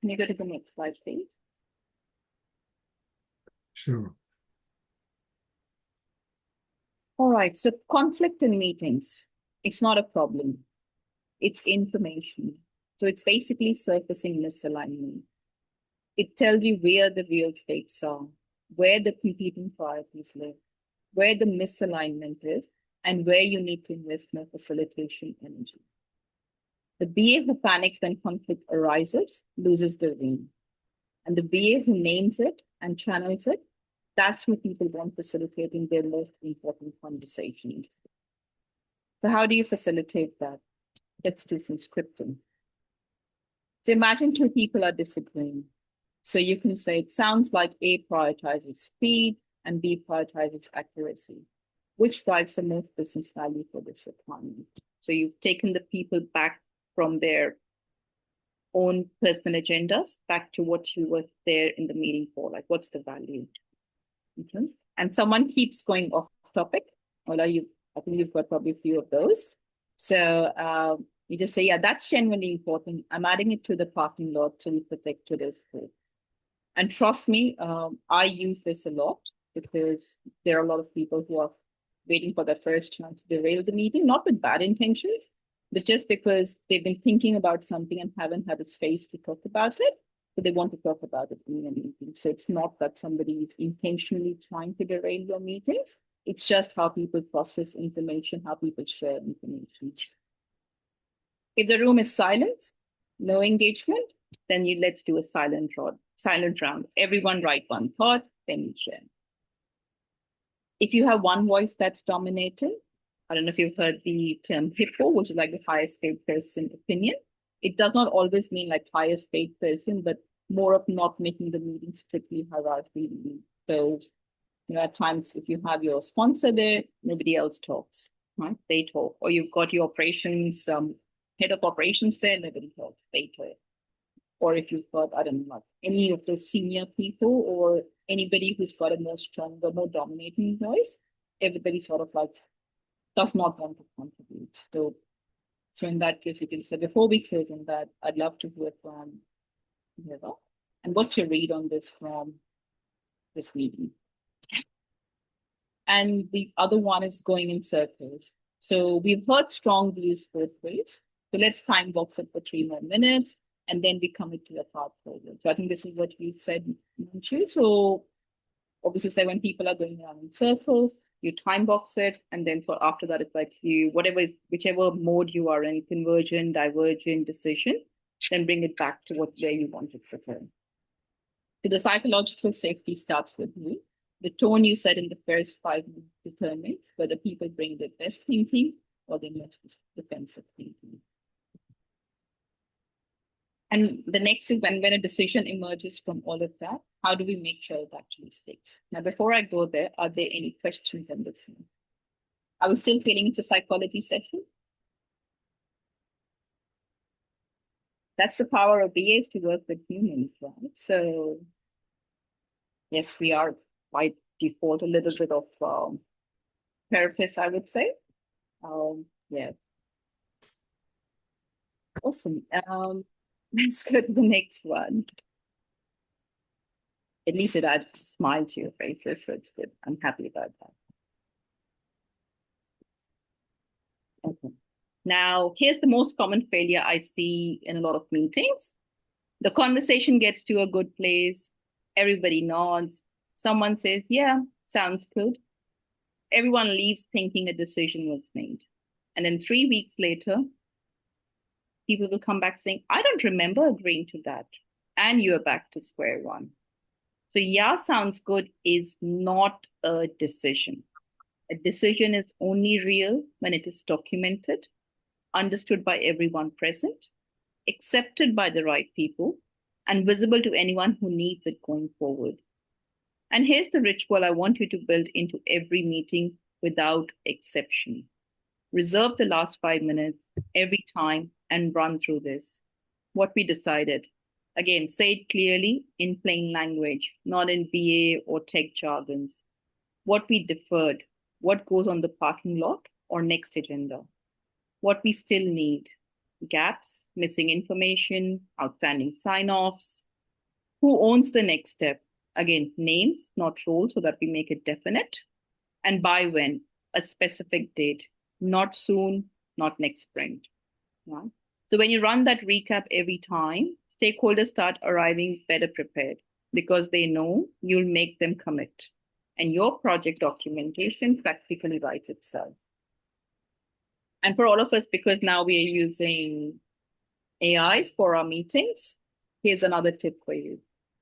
Can you go to the next slide, please? Sure. All right, so conflict in meetings, it's not a problem. It's information. So it's basically surfacing misalignment. It tells you where the real stakes are, where the competing priorities live, where the misalignment is, and where you need to invest more facilitation energy. The BA who panics when conflict arises loses the win. And the BA who names it and channels it, that's who people want facilitating their most important conversations. So how do you facilitate that? Let's do some scripting. So imagine 2 people are disagreeing. So you can say, it sounds like A prioritizes speed and B prioritizes accuracy. Which drives the most business value for this requirement? So you've taken the people back from their own personal agendas back to what you were there in the meeting for. Like, what's the value? Okay. And someone keeps going off topic. Ola, I think you've got probably a few of those. So you just say, yeah, that's genuinely important. I'm adding it to the parking lot to protect today's food. And trust me, I use this a lot because there are a lot of people who are waiting for their first chance to derail the meeting, not with bad intentions, but just because they've been thinking about something and haven't had a space to talk about it. So they want to talk about it in a meeting. So it's not that somebody is intentionally trying to derail your meetings. It's just how people process information, how people share information. If the room is silent, no engagement, then let's do a silent round. Everyone write one thought, then you share. If you have one voice that's dominating, I don't know if you've heard the term HIPPO, which is like the highest paid person opinion. it does not always mean like highest paid person, but more of not making the meeting strictly hierarchy. So, at times if you have your sponsor there, nobody else talks, right? They talk. Or you've got your operations, head of operations there, nobody talks, they talk. Or if you've got, I don't know, like any of the senior people or anybody who's got a more stronger, more dominating voice, everybody sort of like does not want to contribute. So in that case, you can say, before we close on that, I'd love to hear from Heather. And what's your read on this from this meeting? And the other one is going in circles. So we've heard strong views both ways. So let's time box it for 3 more minutes, and then we commit to a path forward. So I think this is what you said, Manchu. So obviously, it's like when people are going around in circles, you time box it, and then for after that, it's like whichever mode you are in, convergent, divergent, decision, then bring it back to where you want it to go. So the psychological safety starts with you. The tone you set in the first 5 minutes determines whether people bring their best thinking or their most defensive thinking. And the next is when a decision emerges from all of that, how do we make sure it actually sticks? Now, before I go there, are there any questions on this one? Are we still feeling it's a psychology session? That's the power of BAs to work with humans, right? So yes, we are by default a little bit of therapists, I would say. Yeah. Awesome. Let's go to the next one. At least it adds a smile to your faces, so it's good. I'm happy about that. Okay. Now, here's the most common failure I see in a lot of meetings. The conversation gets to a good place. Everybody nods. Someone says, yeah, sounds good. Everyone leaves thinking a decision was made. And then 3 weeks later, people will come back saying, I don't remember agreeing to that. And you are back to square one. So yeah, sounds good is not a decision. A decision is only real when it is documented, understood by everyone present, accepted by the right people, and visible to anyone who needs it going forward. And here's the ritual I want you to build into every meeting without exception. Reserve the last 5 minutes every time and run through this. What we decided. Again, say it clearly in plain language, not in BA or tech jargons. What we deferred, what goes on the parking lot or next agenda. What we still need, gaps, missing information, outstanding sign-offs. Who owns the next step? Again, names, not roles, so that we make it definite. And by when, a specific date, not soon, not next sprint. Right? So when you run that recap every time, stakeholders start arriving better prepared because they know you'll make them commit. And your project documentation practically writes itself. And for all of us, because now we are using AIs for our meetings, here's another tip for you.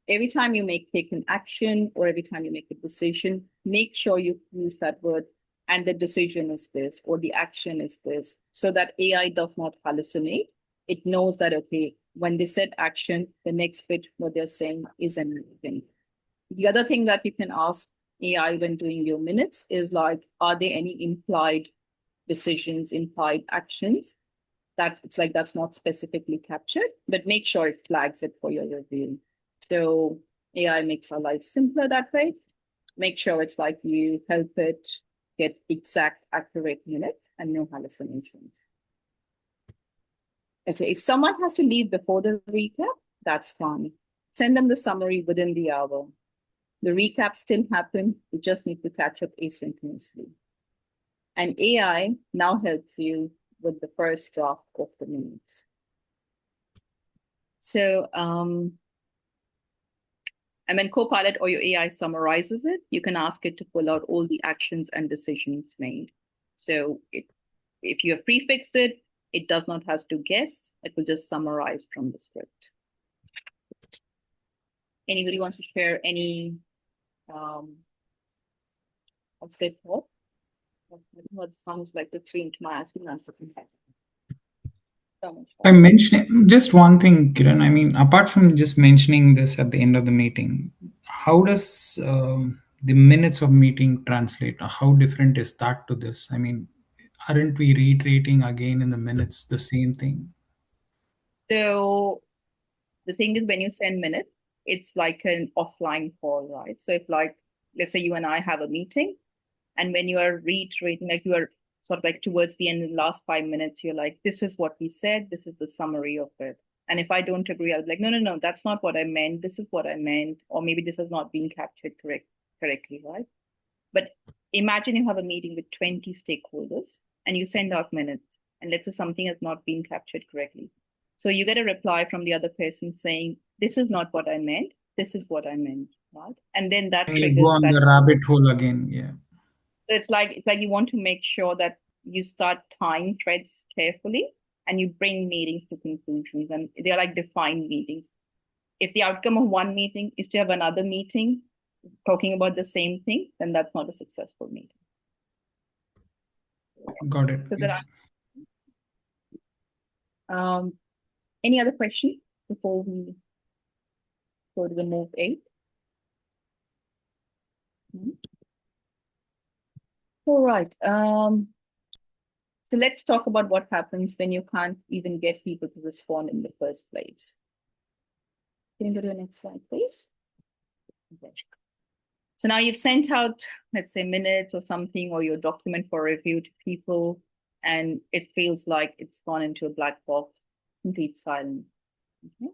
Every time you take an action or every time you make a decision, make sure you use that word, and the decision is this or the action is this, so that AI does not hallucinate. It knows that, okay, when they said action, the next bit, what they're saying is amazing. The other thing that you can ask AI when doing your minutes is like, are there any implied decisions, implied actions that it's like that's not specifically captured, but make sure it flags it for your review. So AI makes our life simpler that way. Make sure it's like you help it get exact, accurate minutes and no hallucinations. Okay, if someone has to leave before the recap, that's fine. Send them the summary within the hour. The recaps still happen. You just need to catch up asynchronously. And AI now helps you with the first draft of the minutes. So, and when Copilot or your AI summarizes it, you can ask it to pull out all the actions and decisions made. So if you have prefixed it, it does not have to guess. It will just summarize from the script. Anybody wants to share any of their thoughts? What sounds like the screen to my asking answer. So much By mentioning just one thing, Kiran, I mean, apart from just mentioning this at the end of the meeting, how does the minutes of meeting translate? How different is that to this? I mean, aren't we reiterating again in the minutes the same thing? So the thing is, when you send minutes, it's like an offline call, right? So if like, let's say you and I have a meeting, and when you are reiterating, like you are sort of like towards the end, in the last 5 minutes, you're like, this is what we said, this is the summary of it. And if I don't agree, I'll be like, no, that's not what I meant. This is what I meant. Or maybe this has not been captured correctly, right? But imagine you have a meeting with 20 stakeholders and you send out minutes, and let's say something has not been captured correctly. So you get a reply from the other person saying, this is not what I meant. This is what I meant, right? And then that And you go triggers on that. the rabbit hole again, yeah. So it's like you want to make sure that you start tying threads carefully and you bring meetings to conclusions, and they're like defined meetings. If the outcome of one meeting is to have another meeting talking about the same thing, then that's not a successful meeting. Got it. So that any other questions before we go to the move 8? All right. So let's talk about what happens when you can't even get people to respond in the first place. Can you go to the next slide, please? Okay. So now you've sent out, let's say, minutes or something, or your document for review to people, and it feels like it's gone into a black box, complete silence. Okay.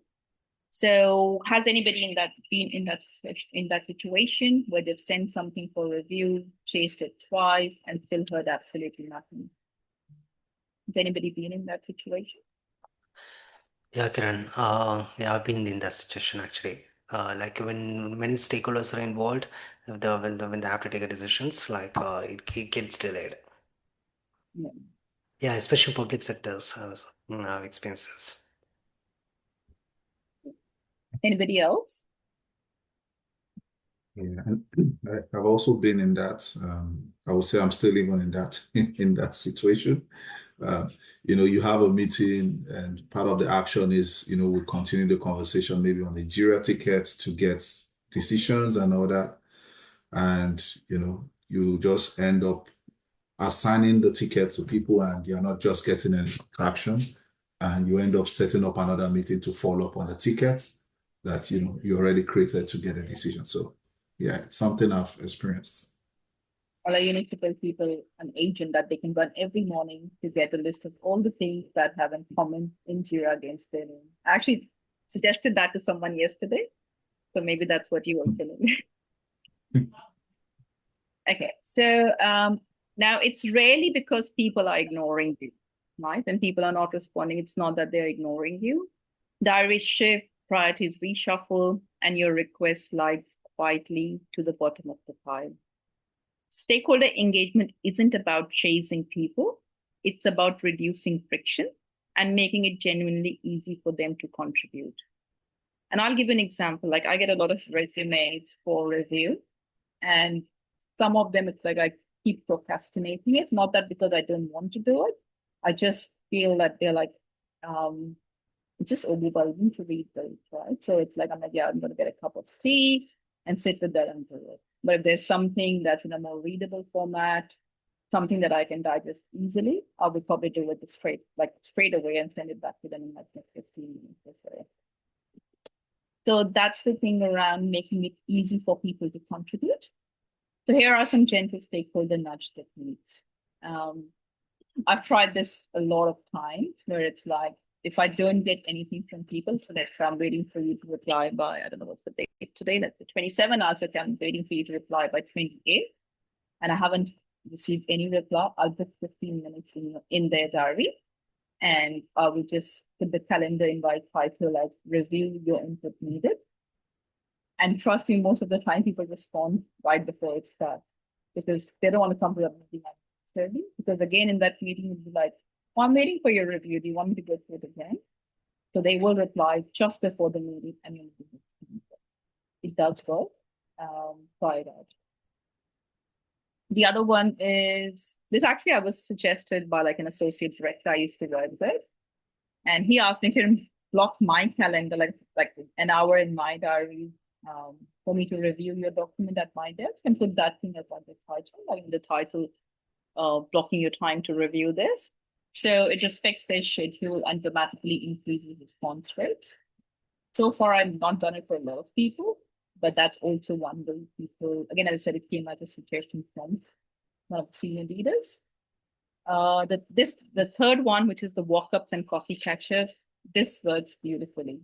So has anybody been in that situation where they've sent something for review, chased it twice, and still heard absolutely nothing? Has anybody been in that situation? Yeah, Kiran. Yeah, I've been in that situation actually. Like when many stakeholders are involved, when they have to take a decisions, like it gets delayed. Yeah. Yeah, especially public sectors have expenses. Anybody else? Yeah, I've also been in that. I would say I'm still even in that in that situation. You have a meeting, and part of the action is, we continue the conversation maybe on the Jira ticket to get decisions and all that. And, you just end up assigning the ticket to people, and you're not just getting any traction. And you end up setting up another meeting to follow up on the ticket that, you already created to get a decision. So, yeah, it's something I've experienced. Or you need to tell people an agent that they can run every morning to get a list of all the things that have in common in Jira against their name. I actually suggested that to someone yesterday, so maybe that's what you were telling me. Okay, so now it's rarely because people are ignoring you, right? And people are not responding. It's not that they're ignoring you. Diaries shift, priorities reshuffle, and your request slides quietly to the bottom of the pile. Stakeholder engagement isn't about chasing people. It's about reducing friction and making it genuinely easy for them to contribute. And I'll give an example. Like I get a lot of resumes for review, and some of them it's like I keep procrastinating it. Not that because I don't want to do it. I just feel that they're like it's just overwhelming to read those, right? So it's like I'm like, yeah, I'm gonna get a cup of tea and sit with that and do it. But if there's something that's in a more readable format, something that I can digest easily, I would probably do it straight away and send it back to them in like 15 minutes or so. So that's the thing around making it easy for people to contribute. So here are some gentle stakeholder nudge techniques. I've tried this a lot of times where it's like, if I don't get anything from people, so let's say I'm waiting for you to reply by, I don't know what's the date today, let's say 27 hours, okay, I'm waiting for you to reply by 28, and I haven't received any reply, I'll put 15 minutes in their diary, and I will just put the calendar invite title like review your input needed. And trust me, most of the time people respond right before it starts because they don't want to come to a meeting necessarily. Because again, in that meeting, you'll be like, well, I'm waiting for your review. Do you want me to go through it again? So they will reply just before the meeting. I mean, it does work. Try it out. The other one is this actually I was suggested by like an associate director I used to work with. And he asked me to block my calendar, like an hour in my diary, for me to review your document at my desk and put that thing as the title, like in the title, blocking your time to review this. So it respects their schedule and dramatically increases response rates. So far, I've not done it for a lot of people, but that's also one way people, again, as I said, it came as a suggestion from one of the senior leaders. The third one, which is the walk-ups and coffee catch-ups, this works beautifully.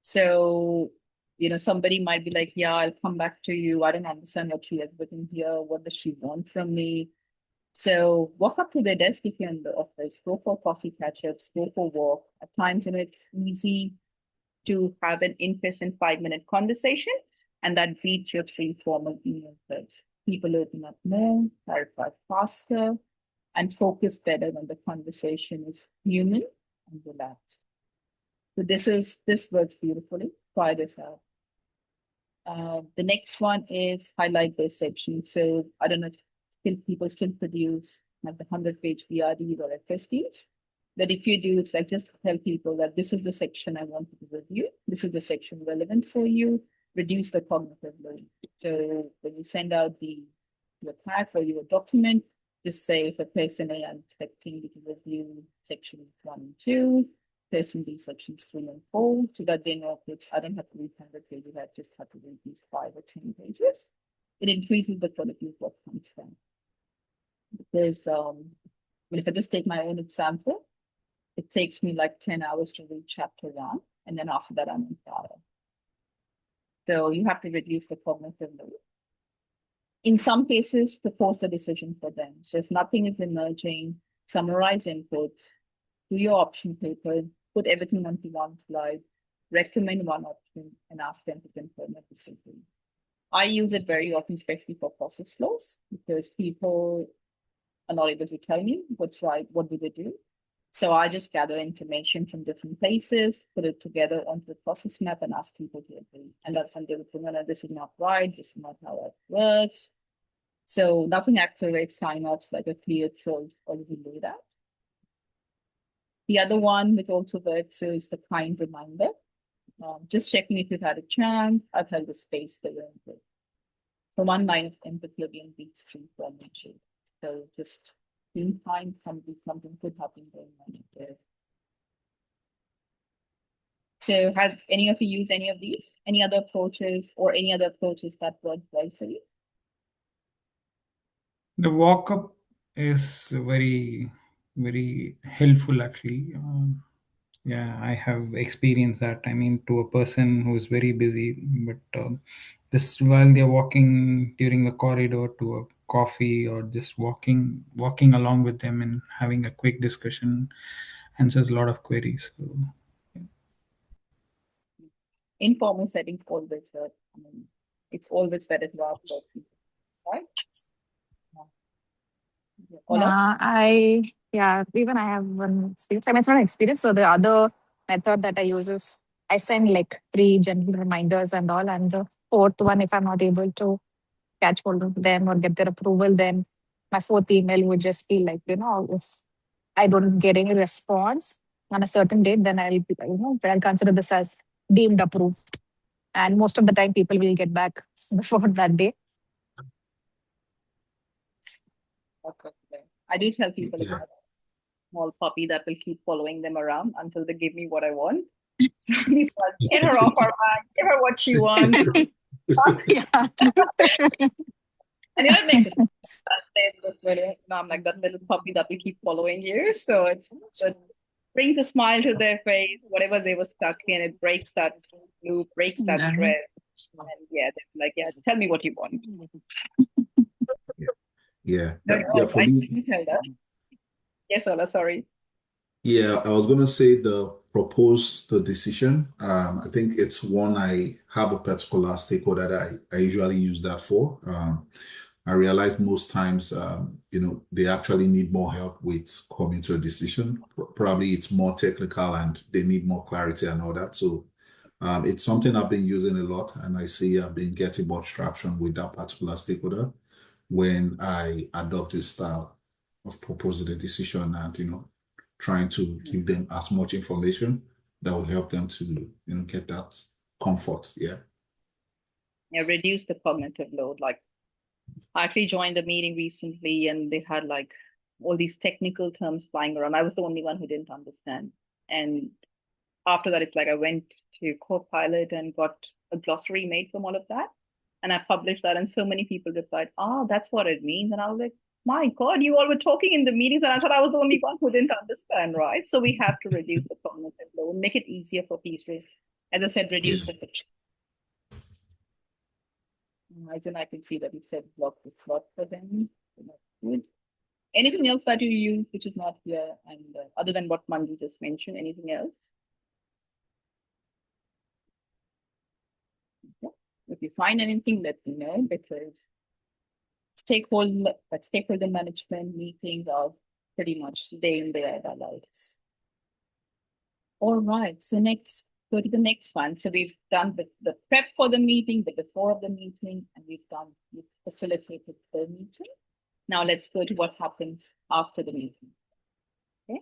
So, somebody might be like, yeah, I'll come back to you. I don't understand what she has written here. What does she want from me? So walk up to their desk if you're in the office, go for coffee catch-ups, go for walk. At times, it's easy to have an in-person 5-minute conversation, and that beats your 3 formal email threads. People open up more, clarify faster, and focus better when the conversation is human and relaxed. So this works beautifully. Try this out. The next one is highlight their section. So I don't know if people still produce like the 100-page BRDs or FSDs. But if you do, it's like just tell people that this is the section I want you to review. This is the section relevant for you. Reduce the cognitive load. So when you send out your pack or your document, just say for person A, I'm expecting you to review sections 1 and 2, person B, sections 3 and 4, so that they know that I don't have to read 100 pages, I just have to read these 5 or 10 pages. It increases the quality of what comes from. Because if I just take my own example, it takes me like 10 hours to read chapter 1, and then after that, I'm in fire. So you have to reduce the cognitive load. In some cases, propose the decision for them. So if nothing is emerging, summarize input, do your option paper, put everything onto one slide, recommend one option, and ask them to confirm a decision. I use it very often, especially for process flows, because people are not able to tell me what's right, what do they do. So I just gather information from different places, put it together onto the process map, and ask people to agree. And that's when they would think, no, this is not right, this is not how it works. So nothing accelerates sign-ups like a clear choice already laid out. The other one which also works is the kind reminder. Just checking if you've had a chance. I've held the space for your input. So 1 line of empathy again beats 3 formation. So just in time, something could happen going on there. So have any of you used any of these? Any other approaches or any other approaches that work well for you? The walk up is very, very helpful actually. Yeah, I have experienced that. I mean, to a person who is very busy, but just while they're walking during the corridor to a coffee or just walking along with them and having a quick discussion answers a lot of queries. So, Informal settings always work. I mean, it's always better to ask for people, right? Even I have one experience. I mean, it's not an experience. So the other method that I use is I send like 3 gentle reminders and all. And the 4th one, if I'm not able to catch hold of them or get their approval, then my 4th email would just be like, if I don't get any response on a certain date, then I'll consider this as deemed approved. And most of the time, people will get back before that day. Okay. I do tell people about a small puppy that will keep following them around until they give me what I want. So get her off our back, give her what she wants. And it makes it. No, I'm like that little puppy that will keep following you. So it brings a smile to their face, whatever they were stuck in, it breaks that loop, breaks that thread. And they're like, tell me what you want. For me, yes, Ola, sorry. Yeah, I was gonna say propose the decision. I think it's one I have a particular stakeholder that I usually use that for. I realize most times, they actually need more help with coming to a decision. Probably it's more technical and they need more clarity and all that. So it's something I've been using a lot, and I see I've been getting much traction with that particular stakeholder when I adopt this style of proposing a decision and, trying to give them as much information that will help them to get that comfort. Yeah. Yeah, reduce the cognitive load. Like, I actually joined a meeting recently and they had like all these technical terms flying around. I was the only one who didn't understand. And after that, it's like I went to Copilot and got a glossary made from all of that. And I published that, and so many people replied, "Oh, that's what it means." And I was like, "My God, you all were talking in the meetings, and I thought I was the only one who didn't understand, right?" So we have to reduce the cognitive load, make it easier for people. As I said, reduce the friction. I can see that you said block the slot for them. Good. Anything else that you use which is not here, and other than what Manju just mentioned, anything else? Okay. If you find anything, let me know, because stakeholder management meetings are pretty much day in, day out our lives. All right, so go to the next one. So we've done the prep for the meeting, the before of the meeting, and we've facilitated the meeting. Now let's go to what happens after the meeting. Okay.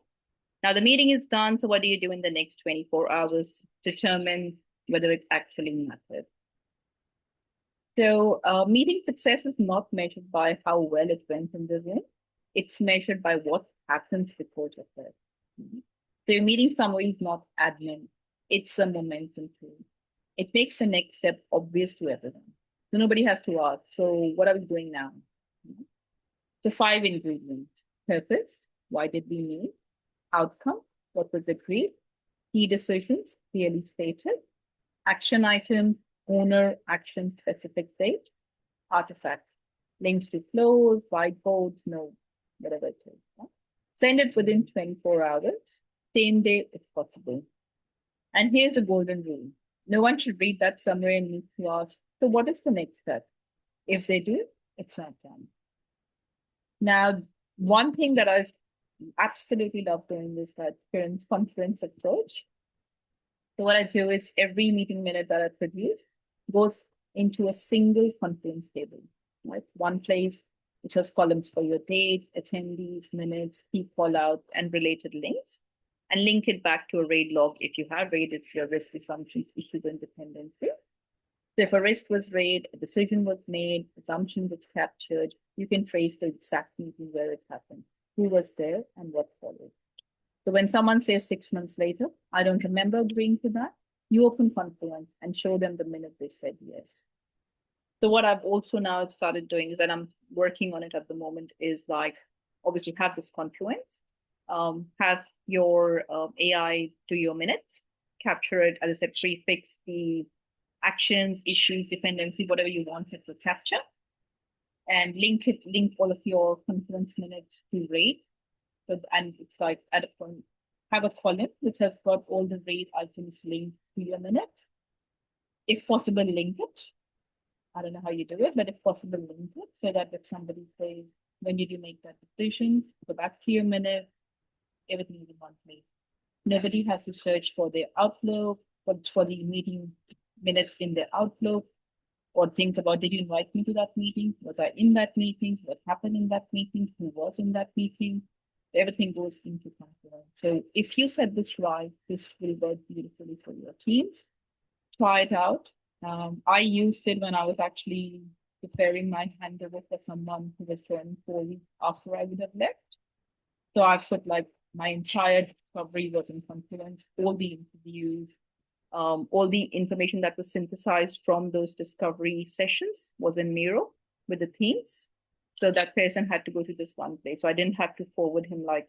Now the meeting is done. So what do you do in the next 24 hours? Determine whether it actually mattered. So meeting success is not measured by how well it went in the room. It's measured by what happens before it occurs. So your meeting summary is not admin. It's a momentum tool. It makes the next step obvious to everyone. So nobody has to ask, so what are we doing now? So 5 ingredients: purpose, why did we meet? Outcome, what was agreed? Key decisions, clearly stated. Action item, owner, action, specific date. Artifacts, links to flows, whiteboards, notes, whatever it is. Yeah? Send it within 24 hours, same day if possible. And here's a golden rule. No one should read that summary and need to ask, so what is the next step? If they do, it's not done. Now, one thing that I absolutely love doing is that Kiran's conference approach. So what I do is every meeting minute that I produce goes into a single conference table, right? One place which has columns for your date, attendees, minutes, key callouts, and related links, and link it back to a RAID log if you have RAID, if your risk assumptions issued independently. So if a risk was RAID, a decision was made, assumption was captured, you can trace the exact meeting where it happened, who was there, and what followed. So when someone says 6 months later, I don't remember agreeing to that, you open Confluence and show them the minute they said yes. So what I've also now started doing is that I'm working on it at the moment is like, obviously have this Confluence, have your AI do your minutes, capture it, as I said, prefix the actions, issues, dependency, whatever you want it to capture, and link all of your Confluence minutes to RAID. So, and it's like at a point, have a column which has got all the RAID items linked to your minutes. If possible, link it. I don't know how you do it, but if possible, link it so that if somebody says, when did you make that decision? Go back to your minute, everything is in one place. Nobody has to search for their Outlook, for the meeting minutes in their Outlook, or think about, did you invite me to that meeting? Was I in that meeting? What happened in that meeting? Who was in that meeting? Everything goes into Confluence. So if you set this right, this will work beautifully for your teams. Try it out. I used it when I was actually preparing my handover for someone who was joining 4 weeks after I would have left. So I put like my entire discovery was in Confluence, all the interviews, all the information that was synthesized from those discovery sessions was in Miro with the themes. So that person had to go to this one place. So I didn't have to forward him like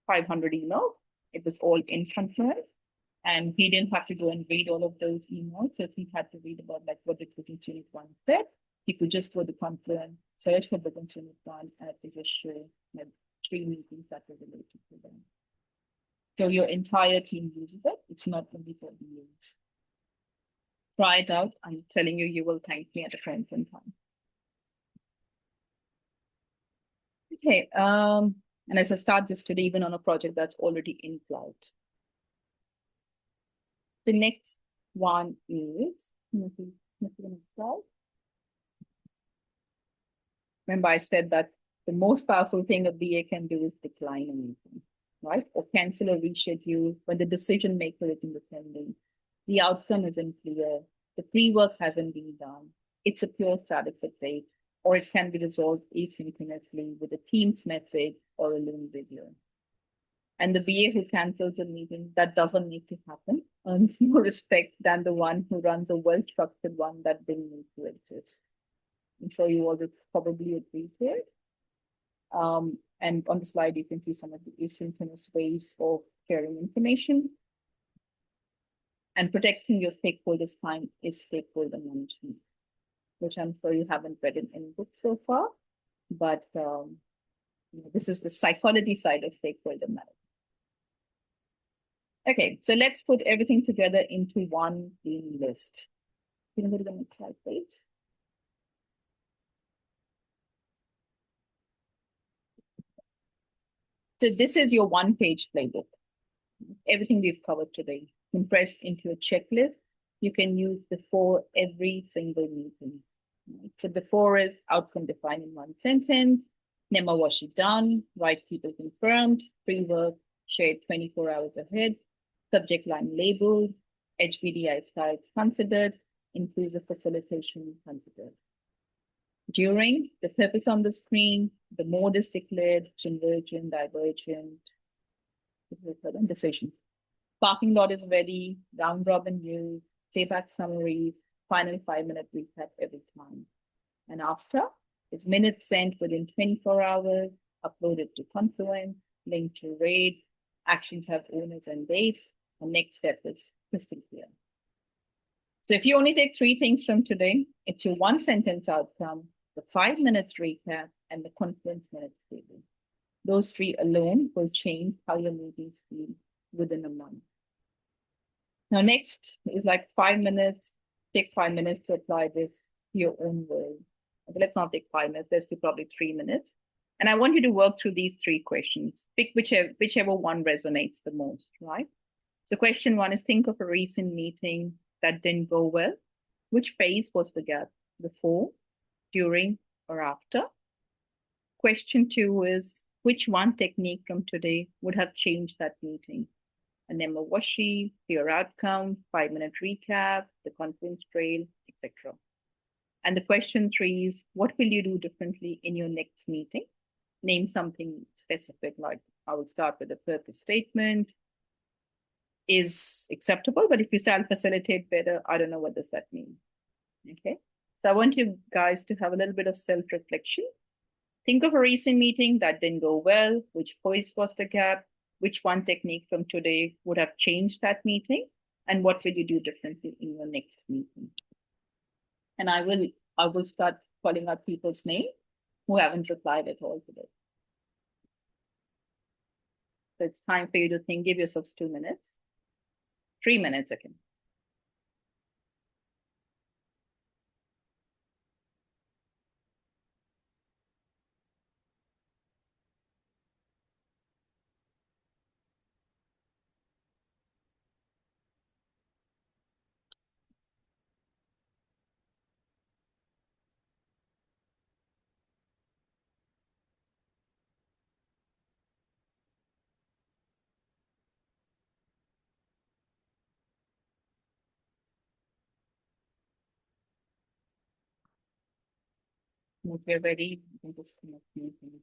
500 emails. It was all in Confluence. And he didn't have to go and read all of those emails. So if he had to read about like what the business unit one said, he could just go to Confluence, search for business unit one, and it would just show like 3 meetings that were related to them. So your entire team uses it. It's not only for the use. Try it out. I'm telling you, you will thank me at a point in time. Okay. And as I start this today, even on a project that's already in cloud. The next one is, remember I said that the most powerful thing a BA can do is decline a meeting. right? Or cancel or reschedule when the decision maker is independent. The outcome isn't clear. The pre-work hasn't been done. It's a pure status update, or it can be resolved asynchronously with a Teams message or a Loom video. And the BA who cancels a meeting, that doesn't need to happen, earns more respect than the one who runs a well-structured one that didn't need to exist. I'm sure you all would probably agree to it. And on the slide, you can see some of the asynchronous ways of sharing information. And protecting your stakeholders' time is stakeholder management, which I'm sure you haven't read in any book so far, but this is the psychology side of stakeholder management. Okay, so let's put everything together into one clean list. Can you go to the next slide, please? So this is your one-page playbook. Everything we've covered today, compressed into a checklist. You can use before every single meeting. So before is outcome defined in one sentence, NEMA wash it done, right people confirmed, pre-work shared 24 hours ahead, subject line labeled, HVDI styles considered, inclusive facilitation considered. During, the purpose on the screen, the mode is declared, convergent, divergent, decision. Parking lot is ready, round robin view, payback summaries, final 5-minute recap every time. And after, it's minutes sent within 24 hours, uploaded to Confluence, linked to RAID, actions have owners and dates, and next step is crystal clear. So if you only take 3 things from today, it's your 1-sentence outcome, the 5 minutes recap, and the Confluence minutes table. Those 3 alone will change how your meetings feel within a month. Now, next is like 5 minutes. Take 5 minutes to apply this to your own world. Okay, let's not take 5 minutes. Let's do probably 3 minutes. And I want you to work through these 3 questions. Pick whichever one resonates the most, right? So question 1 is, think of a recent meeting that didn't go well. Which phase was the gap? Before, during, or after? Question 2 is, which one technique from today would have changed that meeting? A NEMA washi, your outcome, 5-minute recap, the Confluence trail, etc. And the question 3 is, what will you do differently in your next meeting? Name something specific, like I will start with a purpose statement is acceptable, but if you self-facilitate better, I don't know, what does that mean? Okay, so I want you guys to have a little bit of self-reflection. Think of a recent meeting that didn't go well. Which voice was the gap? Which one technique from today would have changed that meeting? And what will you do differently in your next meeting? And I will start calling out people's names who haven't replied at all today. So it's time for you to think. Give yourselves 2 minutes. 3 minutes, okay. If you're ready, you can just connect meeting.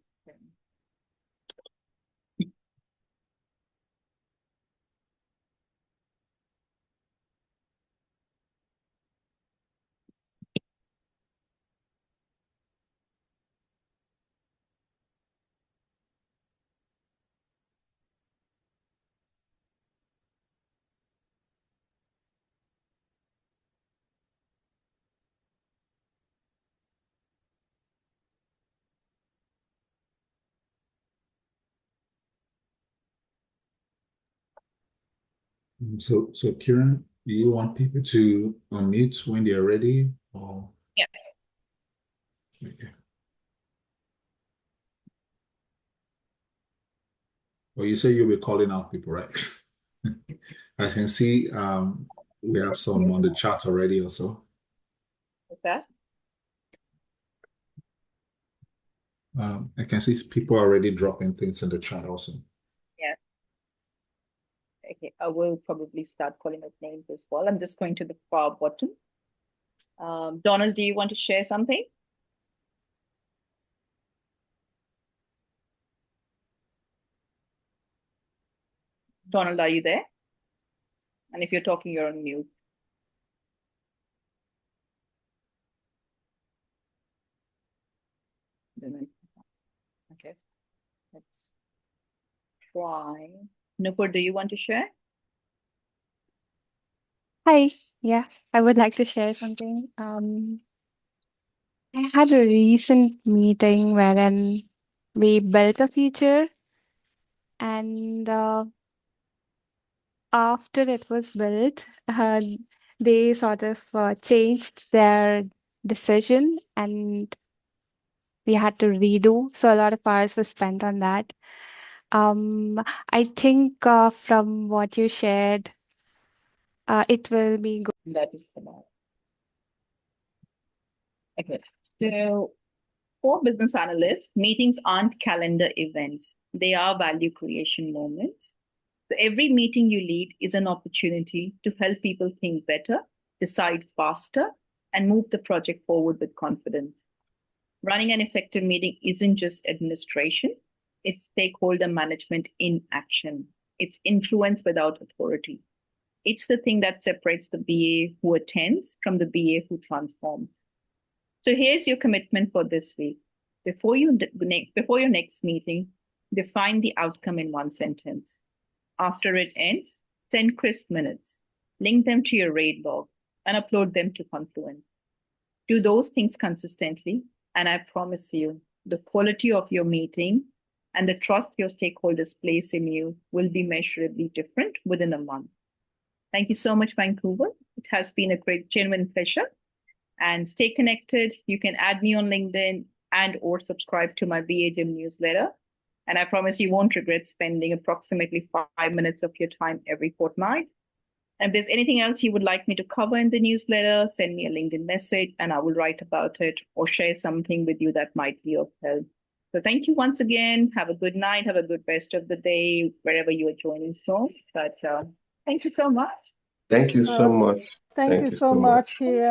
So Kiran, do you want people to unmute when they're ready? Or Yeah. okay. Well, you say you'll be calling out people, right? I can see we have some on the chat already also. What's that? I can see people already dropping things in the chat also. Yeah. Okay, I will probably start calling out names as well. I'm just going to the far bottom. Donald, do you want to share something? Donald, are you there? And if you're talking, you're on mute. Okay, let's try. Nupur, do you want to share? Hi, yeah, I would like to share something. I had a recent meeting wherein we built a feature, and after it was built, they sort of changed their decision and we had to redo. So a lot of hours was spent on that. I think from what you shared, it will be good. That is the now. Okay, so for business analysts, meetings aren't calendar events. They are value creation moments. So every meeting you lead is an opportunity to help people think better, decide faster, and move the project forward with confidence. Running an effective meeting isn't just administration, it's stakeholder management in action. It's influence without authority. It's the thing that separates the BA who attends from the BA who transforms. So here's your commitment for this week. Before your next meeting, define the outcome in one sentence. After it ends, send crisp minutes, link them to your RAID log, and upload them to Confluent. Do those things consistently, and I promise you, the quality of your meeting and the trust your stakeholders place in you will be measurably different within a month. Thank you so much, Vancouver. It has been a great, genuine pleasure. And stay connected. You can add me on LinkedIn and or subscribe to my BA Gym newsletter. And I promise you won't regret spending approximately 5 minutes of your time every fortnight. And if there's anything else you would like me to cover in the newsletter, send me a LinkedIn message and I will write about it or share something with you that might be of help. So thank you once again. Have a good night. Have a good rest of the day, wherever you are joining from. But thank you so much. Thank you so much. Thank you so much, Kiran.